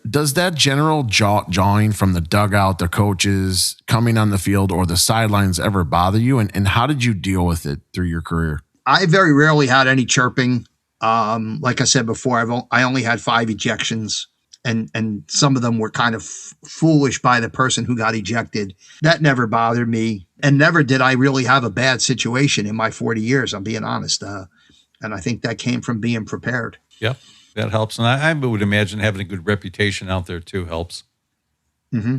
does that general jawing from the dugout, the coaches coming on the field, or the sidelines ever bother you? And how did you deal with it through your career? I very rarely had any chirping. Like I said before, I only had 5 ejections. And some of them were kind of foolish by the person who got ejected. That never bothered me. And never did I really have a bad situation in my 40 years, I'm being honest. And I think that came from being prepared. Yep, that helps. And I would imagine having a good reputation out there too helps. Mm-hmm.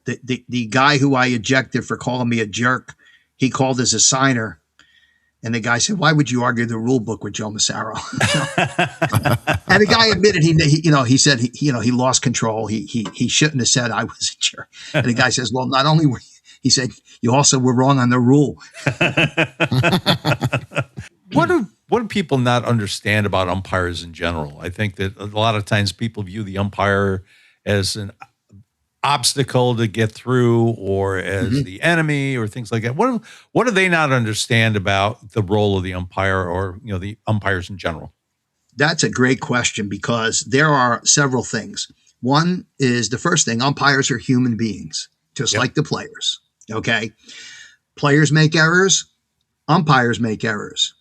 The guy who I ejected for calling me a jerk, he called as a signer. And the guy said, "Why would you argue the rule book with Joe Massaro?" And the guy admitted he said he lost control. He shouldn't have said I was a jerk. And the guy says, "Well, not only were he said you also were wrong on the rule." What do people not understand about umpires in general? I think that a lot of times people view the umpire as an obstacle to get through, or as the enemy, or things like that. What do they not understand about the role of the umpire, or the umpires in general? That's a great question, because there are several things. One is, the first thing, umpires are human beings, just like the players. Okay, players make errors, umpires make errors.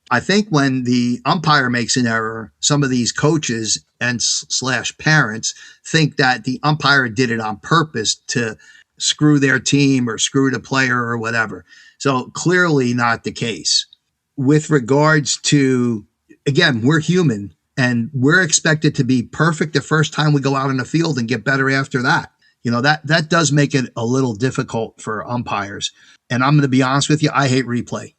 I think when the umpire makes an error, some of these coaches and / parents think that the umpire did it on purpose to screw their team or screw the player or whatever. So clearly not the case. With regards to, again, we're human and we're expected to be perfect the first time we go out in the field and get better after that. That does make it a little difficult for umpires. And I'm going to be honest with you, I hate replay.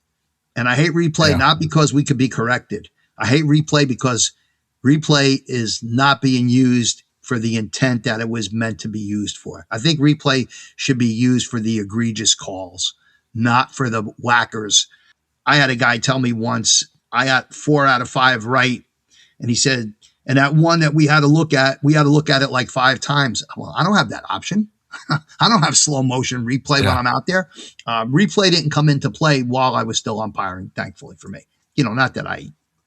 And I hate replay not because we could be corrected. I hate replay because replay is not being used for the intent that it was meant to be used for. I think replay should be used for the egregious calls, not for the whackers. I had a guy tell me once, I got 4 out of 5 right. And he said, and that one that we had to look at it like 5 times. Well, I don't have that option. I don't have slow motion replay when I'm out there. Replay didn't come into play while I was still umpiring, thankfully for me. Not that I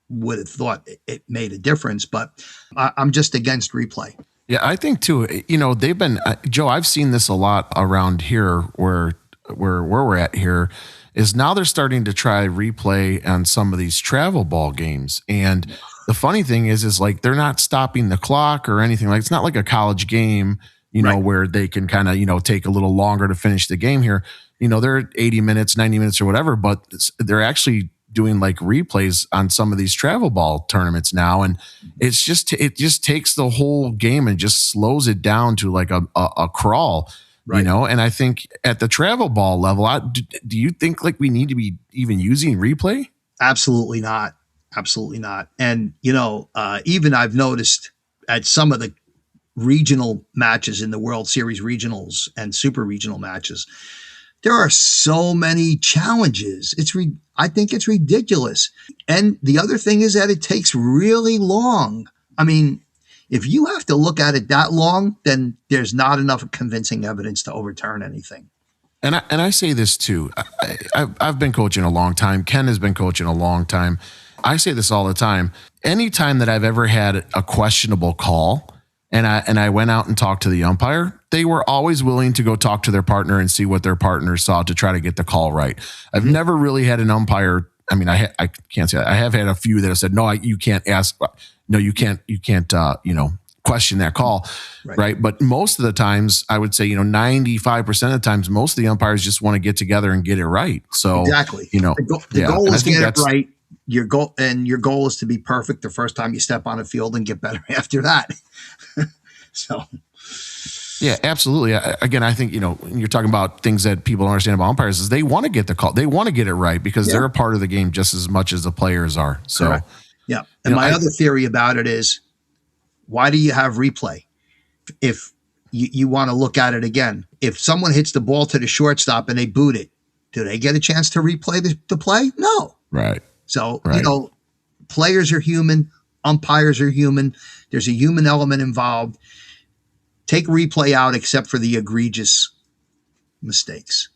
would have thought it made a difference, but I'm just against replay. Yeah, I think too, they've been, Joe, I've seen this a lot around here where we're at here, is now they're starting to try replay on some of these travel ball games. And the funny thing is like, they're not stopping the clock or anything. Like, it's not like a college game, where they can kind of, take a little longer to finish the game here. They're 80 minutes, 90 minutes or whatever, but they're actually doing like replays on some of these travel ball tournaments now. And it just takes the whole game and just slows it down to like a crawl, and I think at the travel ball level, do you think like we need to be even using replay? Absolutely not. Absolutely not. And, even I've noticed at some of the regional matches in the World Series regionals and super regional matches, there are so many challenges. I think it's ridiculous. And the other thing is that it takes really long. I mean, if you have to look at it that long, then there's not enough convincing evidence to overturn anything. And I say this too. I've been coaching a long time. Ken has been coaching a long time. I say this all the time. Anytime that I've ever had a questionable call, and I went out and talked to the umpire, they were always willing to go talk to their partner and see what their partner saw to try to get the call right. I've never really had an umpire. I mean, I can't say that. I have had a few that have said, no, you can't ask. No, you can't, question that call. Right. But most of the times I would say, 95% of the times, most of the umpires just want to get together and get it right. So exactly, the goal is to get it right. Your goal is to be perfect the first time you step on a field and get better after that. So, yeah, absolutely. Again, I think, when you're talking about things that people don't understand about umpires is they want to get the call. They want to get it right because they're a part of the game just as much as the players are. So, correct. Yeah. And my other theory about it is, why do you have replay? If you want to look at it again, if someone hits the ball to the shortstop and they boot it, do they get a chance to replay the play? No. Right. So, players are human, umpires are human. There's a human element involved. Take replay out except for the egregious mistakes.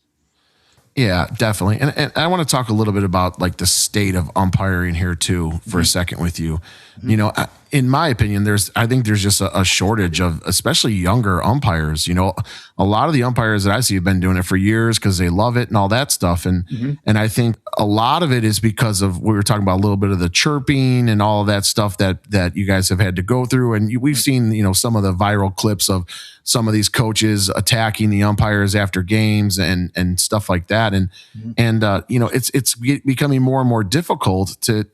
Yeah, definitely. And I want to talk a little bit about like the state of umpiring here too for a second with you. You know, in my opinion, I think there's just a shortage of especially younger umpires. You know, a lot of the umpires that I see have been doing it for years because they love it and all that stuff. And I think a lot of it is because of we were talking about a little bit of the chirping and all of that stuff that you guys have had to go through. And we've seen, you know, some of the viral clips of some of these coaches attacking the umpires after games and stuff like that. And you know, it's becoming more and more difficult to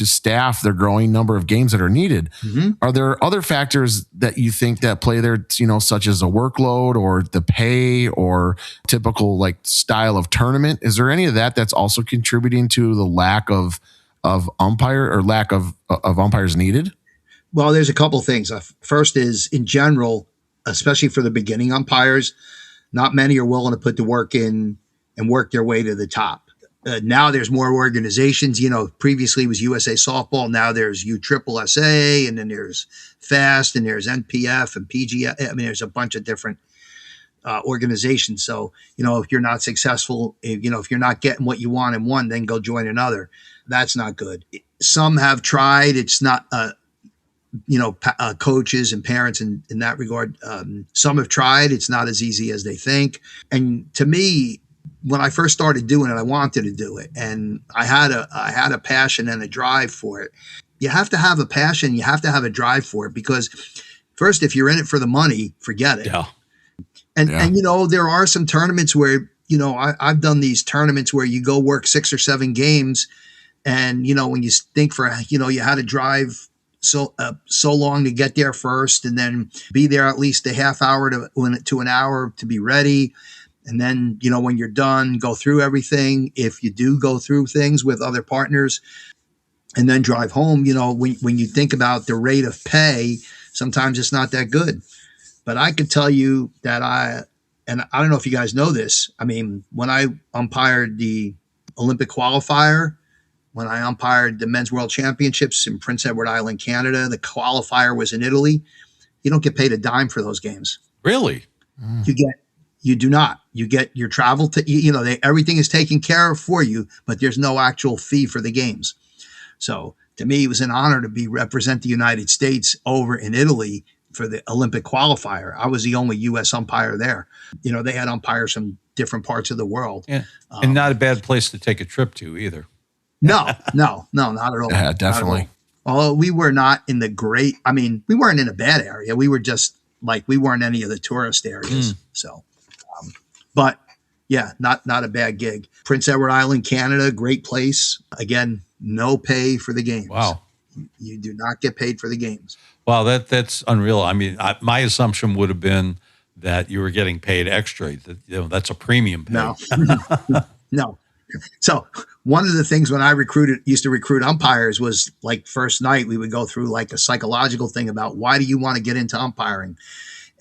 staff the growing number of games that are needed. Are there other factors that you think that play there, you know, such as a workload or the pay or typical like style of tournament? Is there any of that that's also contributing to the lack of umpire or lack of umpires needed? Well, there's a couple things. First is in general, especially for the beginning umpires, not many are willing to put the work in and work their way to the top. Now there's more organizations. You know, previously it was USA Softball. Now there's USSSA, and then there's FAST, and there's NPF and PGF. I mean, there's a bunch of different organizations. So, you know, if you're not successful, if you're not getting what you want in one, then go join another. That's not good. Some have tried. It's not, coaches and parents in that regard. Some have tried. It's not as easy as they think. And to me, when I first started doing it, I wanted to do it, and I had a passion and a drive for it. You have to have a passion. You have to have a drive for it, because first, if you're in it for the money, forget it. Yeah. And you know, there are some tournaments where, you know, I've done these tournaments where you go work 6 or 7 games, and you know, when you think you had to drive so long to get there first, and then be there at least a half hour to an hour to be ready. And then, you know, when you're done, go through everything. If you do go through things with other partners and then drive home, you know, when you think about the rate of pay, sometimes it's not that good. But I could tell you that and I don't know if you guys know this. I mean, when I umpired the Olympic qualifier, when I umpired the Men's World Championships in Prince Edward Island, Canada, the qualifier was in Italy. You don't get paid a dime for those games. Really? You do not. You get your travel everything is taken care of for you, but there's no actual fee for the games. So to me, it was an honor to represent the United States over in Italy for the Olympic qualifier. I was the only U.S. umpire there. You know, they had umpires from different parts of the world. Yeah. And not a bad place to take a trip to either. No, not at all. Yeah, definitely. Although we were not in we weren't in a bad area. We were just we weren't any of the tourist areas. So. But yeah, not a bad gig. Prince Edward Island, Canada, great place. Again, no pay for the games. Wow. You do not get paid for the games. Wow, that's unreal. I mean, my assumption would have been that you were getting paid extra. That's a premium pay. No. No. So one of the things when I used to recruit umpires was like first night we would go through like a psychological thing about why do you want to get into umpiring?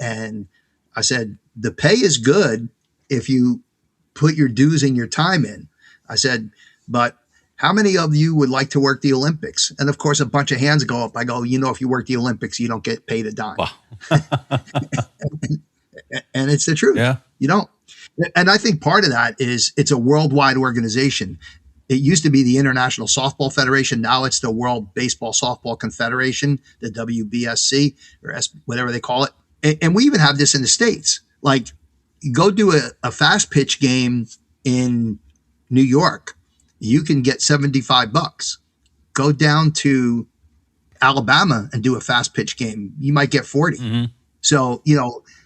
And I said, the pay is good if you put your dues and your time in. I said, but how many of you would like to work the Olympics? And of course, a bunch of hands go up. I go, if you work the Olympics, you don't get paid a dime. Wow. And it's the truth. Yeah. You don't. And I think part of that is it's a worldwide organization. It used to be the International Softball Federation. Now it's the World Baseball Softball Confederation, the WBSC, or whatever they call it. And we even have this in the States. Like, you go do a fast pitch game in New York, you can get $75. Go down to Alabama and do a fast pitch game, you might get 40. Mm-hmm. So,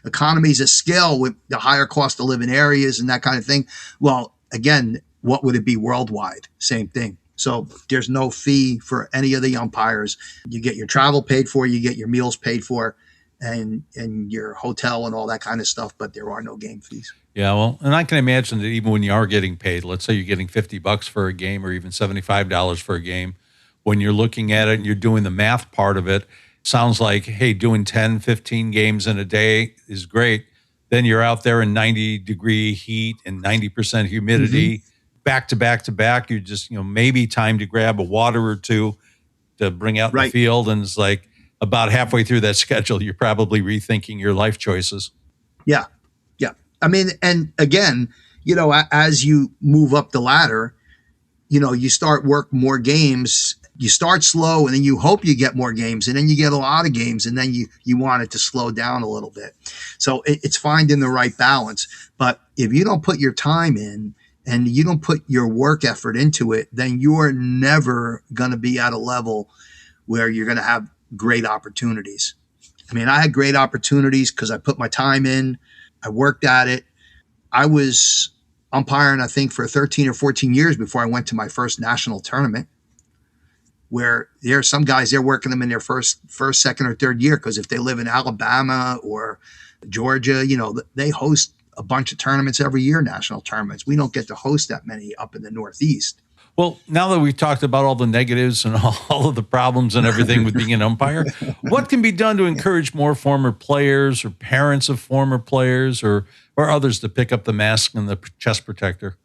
economies of scale with the higher cost of living areas and that kind of thing. Well, again, what would it be worldwide? Same thing. So there's no fee for any of the umpires. You get your travel paid for, you get your meals paid for, and your hotel and all that kind of stuff, but there are no game fees. Yeah, well, and I can imagine that even when you are getting paid, let's say you're getting $50 for a game or even $75 for a game, when you're looking at it and you're doing the math part of it, sounds like, hey, doing 10, 15 games in a day is great. Then you're out there in 90-degree heat and 90% humidity, back to back to back. You just, maybe time to grab a water or two to bring out the field. And it's like about halfway through that schedule, you're probably rethinking your life choices. Yeah. Yeah. I mean, and again, as you move up the ladder, you start work more games. You start slow, and then you hope you get more games, and then you get a lot of games, and then you want it to slow down a little bit. So it's finding the right balance. But if you don't put your time in and you don't put your work effort into it, then you're never going to be at a level where you're going to have great opportunities. I mean, I had great opportunities because I put my time in. I worked at it. I was umpiring, I think, for 13 or 14 years before I went to my first national tournament, where there are some guys, they're working them in their first, second, or third year, because if they live in Alabama or Georgia, they host a bunch of tournaments every year, national tournaments. We don't get to host that many up in the Northeast. Well, now that we've talked about all the negatives and all of the problems and everything with being an umpire, what can be done to encourage more former players or parents of former players or others to pick up the mask and the chest protector?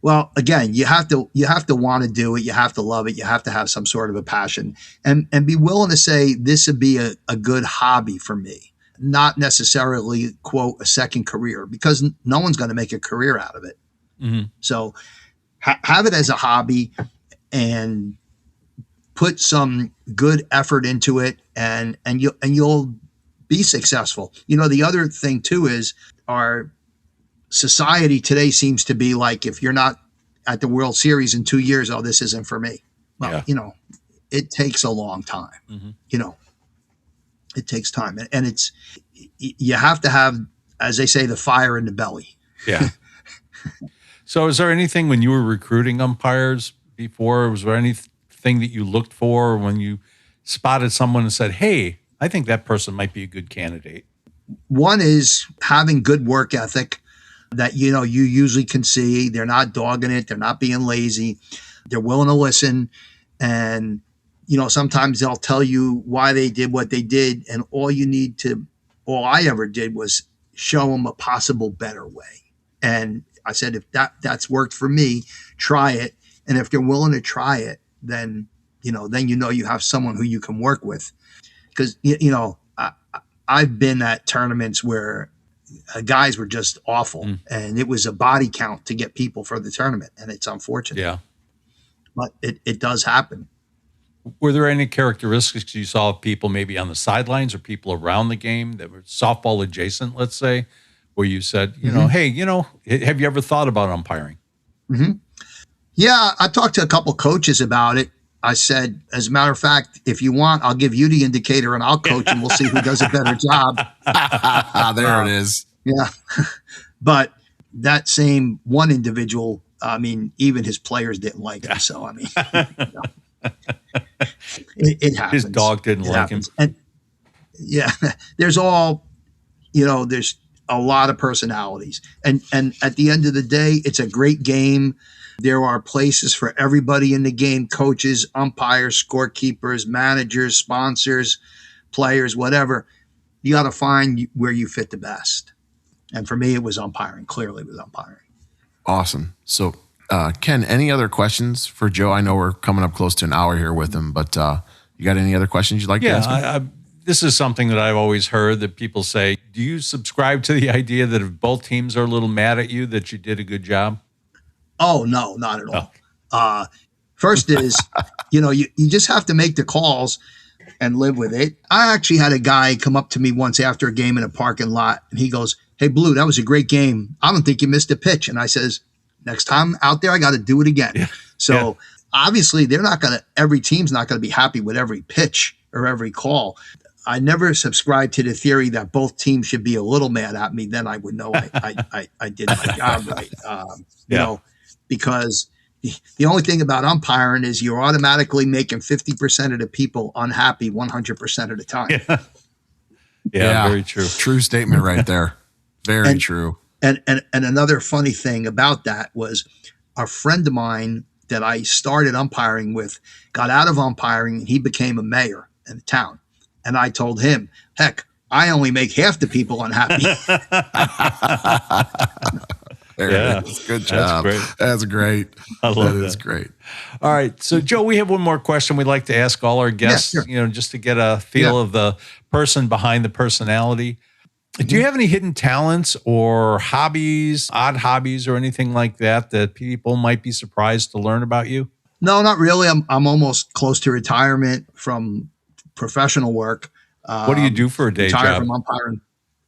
Well, again, you have to want to do it. You have to love it. You have to have some sort of a passion and be willing to say this would be a good hobby for me, not necessarily, quote, a second career, because no one's going to make a career out of it. Mm-hmm. So have it as a hobby and put some good effort into it, and you'll be successful. The other thing too is our society today seems to be like, if you're not at the World Series in 2 years, oh, this isn't for me. Well, it takes a long time. Mm-hmm. It takes time, and you have to have, as they say, the fire in the belly. Yeah. So is there anything when you were recruiting umpires before, was there anything that you looked for when you spotted someone and said, hey, I think that person might be a good candidate? One is having good work ethic that, you usually can see. They're not dogging it. They're not being lazy. They're willing to listen. And, sometimes they'll tell you why they did what they did. And all I ever did was show them a possible better way. And I said, if that's worked for me, try it. And if they're willing to try it, then you have someone who you can work with. Because, I've been at tournaments where guys were just awful, and it was a body count to get people for the tournament, and it's unfortunate. Yeah, but it does happen. Were there any characteristics you saw of people maybe on the sidelines or people around the game that were softball adjacent, let's say, where you said, hey, have you ever thought about umpiring? Mm-hmm. Yeah, I talked to a couple coaches about it. I said, as a matter of fact, if you want, I'll give you the indicator and I'll coach and we'll see who does a better job. There it is. Yeah. But that same one individual, I mean, even his players didn't like him. So, I mean, it happens. His dog didn't like him. And yeah, there's a lot of personalities. And at the end of the day, it's a great game. There are places for everybody in the game: coaches, umpires, scorekeepers, managers, sponsors, players, whatever. You got to find where you fit the best. And for me, it was umpiring. Clearly, it was umpiring. Awesome. So, Ken, any other questions for Joe? I know we're coming up close to an hour here with him, but you got any other questions you'd like to ask him? Yeah, this is something that I've always heard that people say. Do you subscribe to the idea that if both teams are a little mad at you, that you did a good job? Oh, no, not at all. Oh. First is, you just have to make the calls and live with it. I actually had a guy come up to me once after a game in a parking lot, and he goes, "Hey, Blue, that was a great game. I don't think you missed a pitch." And I says, "Next time out there, I got to do it again." Yeah. So obviously, every team's not going to be happy with every pitch or every call. I never subscribed to the theory that both teams should be a little mad at me. Then I would know I did my job right. Because the only thing about umpiring is you're automatically making 50% of the people unhappy 100% of the time. Yeah, very true. True statement right there. Very true. And another funny thing about that was a friend of mine that I started umpiring with got out of umpiring, and he became a mayor in the town. And I told him, heck, I only make half the people unhappy. There it is. Good job. That's great. I love that. That is great. All right. So, Joe, we have one more question we'd like to ask all our guests, Yeah, sure. just to get a feel of the person behind the personality. Do you have any hidden talents or hobbies, odd hobbies or anything like that that people might be surprised to learn about you? No, not really. I'm almost close to retirement from professional work. What do you do for a day Retired job? from umpiring.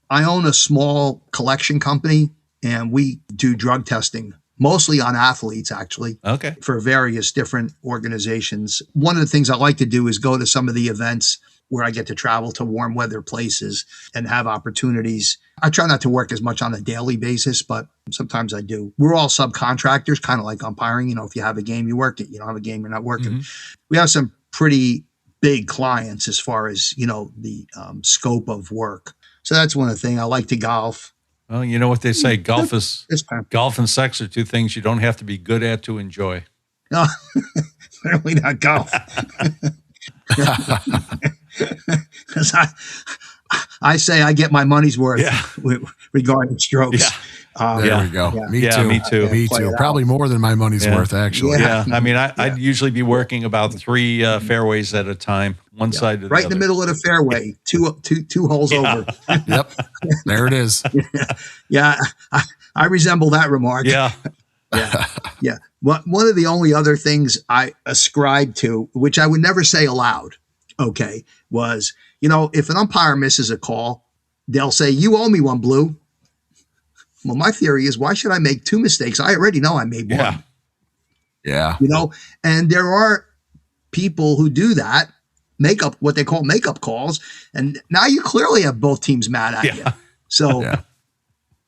I own a small collection company, and we do drug testing, mostly on athletes, actually, Okay. for various different organizations. One of the things I like to do is go to some of the events where I get to travel to warm weather places and have opportunities. I try not to work as much on a daily basis, but sometimes I do. We're all subcontractors, kind of like umpiring. If you have a game, you work it. You don't have a game, you're not working. Mm-hmm. We have some pretty big clients as far as, the scope of work. So that's one of the things. I like to golf. Well, you know what they say, golf and sex are two things you don't have to be good at to enjoy. No, certainly not golf. Because I say I get my money's worth regarding strokes. Yeah. There we go. Yeah. Me too. Me too. Me too. Probably more than my money's worth, actually. Yeah. I mean, I'd usually be working about 3 fairways at a time, one side to the right other. in the middle of the fairway, two holes over. Yep. There it is. Yeah. I resemble that remark. Yeah. Yeah. One of the only other things I ascribed to, which I would never say aloud, was, if an umpire misses a call, they'll say, "You owe me one, Blue." Well, my theory is, why should I make 2 mistakes? I already know I made one. Yeah. And there are people who do that, what they call makeup calls. And now you clearly have both teams mad at you. So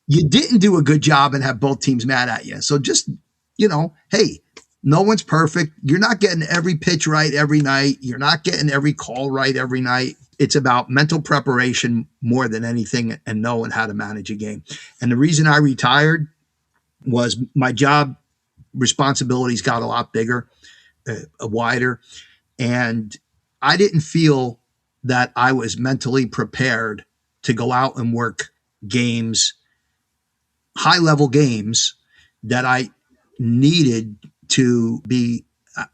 you didn't do a good job and have both teams mad at you. So just, hey, no one's perfect. You're not getting every pitch right every night. You're not getting every call right every night. It's about mental preparation more than anything and knowing how to manage a game. And the reason I retired was my job responsibilities got a lot bigger, wider. And I didn't feel that I was mentally prepared to go out and work games, high-level games that I needed to be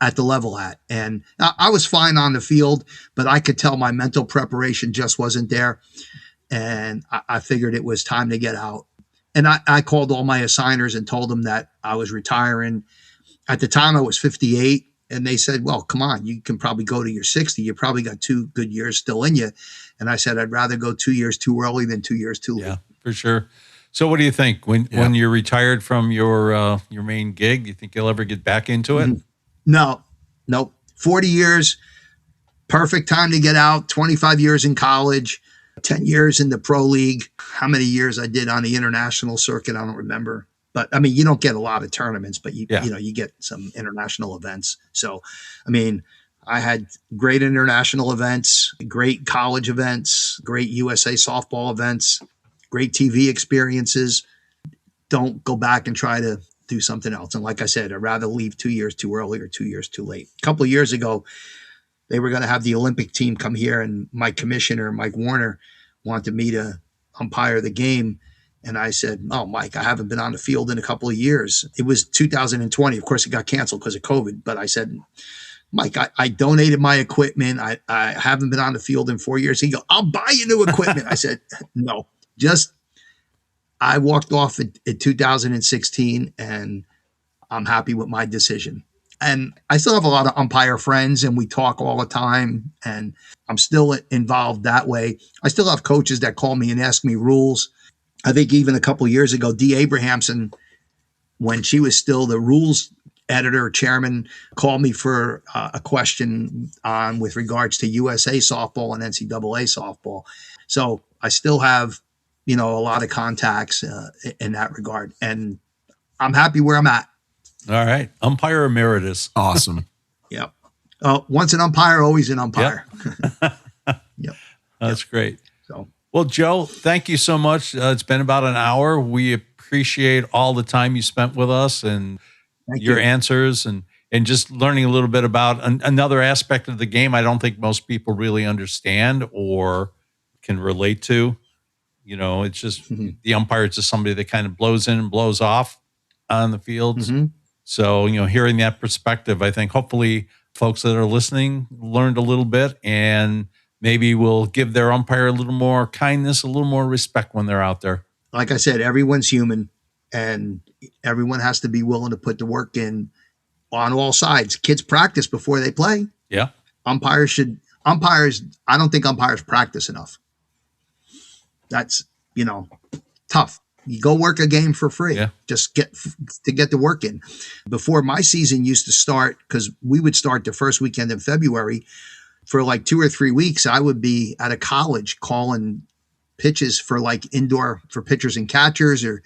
at the level at. And I was fine on the field, but I could tell my mental preparation just wasn't there. And I figured it was time to get out. And I called all my assigners and told them that I was retiring. At the time, I was 58. And they said, "Well, come on, you can probably go to your 60. You probably got 2 good years still in you." And I said, "I'd rather go 2 years too early than 2 years too late." Yeah, for sure. So what do you think when you're retired from your main gig? Do you think you'll ever get back into it? No. 40 years, perfect time to get out. 25 years in college, 10 years in the pro league. How many years I did on the international circuit, I don't remember. But I mean, you don't get a lot of tournaments, but you get some international events. So, I mean, I had great international events, great college events, great USA softball events, great TV experiences. Don't go back and try to do something else. And like I said, I'd rather leave 2 years too early or 2 years too late. A couple of years ago, they were going to have the Olympic team come here, and my commissioner, Mike Warner, wanted me to umpire the game. And I said, "Oh, Mike, I haven't been on the field in a couple of years." It was 2020. Of course, it got canceled because of COVID. But I said, "Mike, I donated my equipment. I haven't been on the field in 4 years." He goes, "I'll buy you new equipment." I said, "No, I walked off in 2016, and I'm happy with my decision." And I still have a lot of umpire friends, and we talk all the time, and I'm still involved that way. I still have coaches that call me and ask me rules. I think even a couple of years ago, Dee Abrahamson, when she was still the rules editor, chairman, called me for a question with regards to USA softball and NCAA softball. So I still have, a lot of contacts in that regard, and I'm happy where I'm at. All right. Umpire emeritus. Awesome. Yep. Once an umpire, always an umpire. Yep. That's great. So. Well, Joe, thank you so much. It's been about an hour. We appreciate all the time you spent with us and your answers and just learning a little bit about another aspect of the game I don't think most people really understand or can relate to. It's just the umpire is just somebody that kind of blows in and blows off on the fields. Mm-hmm. So, hearing that perspective, I think hopefully folks that are listening learned a little bit and maybe will give their umpire a little more kindness, a little more respect when they're out there. Like I said, everyone's human, and everyone has to be willing to put the work in on all sides. Kids practice before they play. Yeah. Umpires, I don't think umpires practice enough. That's, tough. You go work a game for free. Yeah. Just get the work in. Before my season used to start, because we would start the first weekend in February, for like 2 or 3 weeks, I would be at a college calling pitches for like indoor for pitchers and catchers, or,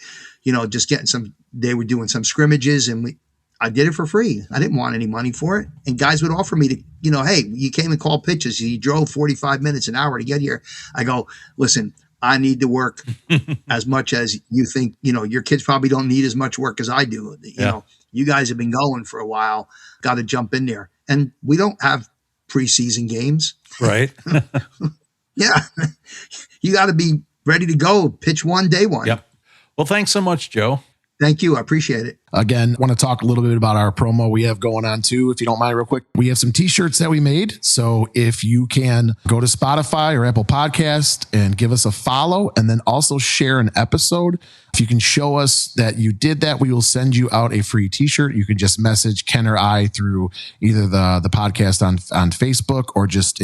just getting they were doing some scrimmages, and I did it for free. I didn't want any money for it. And guys would offer me to, hey, you came and called pitches. You drove 45 minutes, an hour to get here. I go, listen, I need to work as much as you think, your kids probably don't need as much work as I do. You guys have been going for a while, got to jump in there. And we don't have preseason games. Right. Yeah. You got to be ready to go. Pitch one, day one. Yep. Well, thanks so much, Joe. Thank you. I appreciate it. Again, want to talk a little bit about our promo we have going on too. If you don't mind real quick, we have some t-shirts that we made. So if you can go to Spotify or Apple Podcast and give us a follow, and then also share an episode. If you can show us that you did that, we will send you out a free t-shirt. You can just message Ken or I through either the podcast on Facebook, or just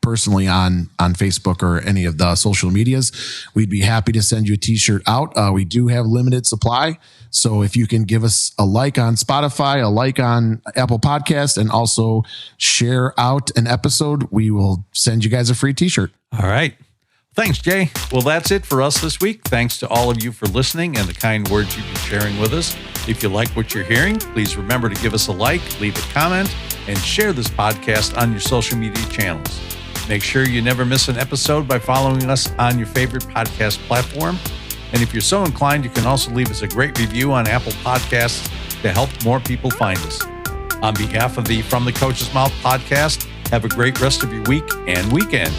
personally on Facebook or any of the social medias. We'd be happy to send you a t-shirt out. We do have limited supply. So if you can give us a like on Spotify, a like on Apple Podcast, and also share out an episode, we will send you guys a free t-shirt. All right. Thanks, Jay. Well, that's it for us this week. Thanks to all of you for listening and the kind words you've been sharing with us. If you like what you're hearing, please remember to give us a like, leave a comment, and share this podcast on your social media channels. Make sure you never miss an episode by following us on your favorite podcast platform. And if you're so inclined, you can also leave us a great review on Apple Podcasts to help more people find us. On behalf of the From the Coach's Mouth podcast, have a great rest of your week and weekend.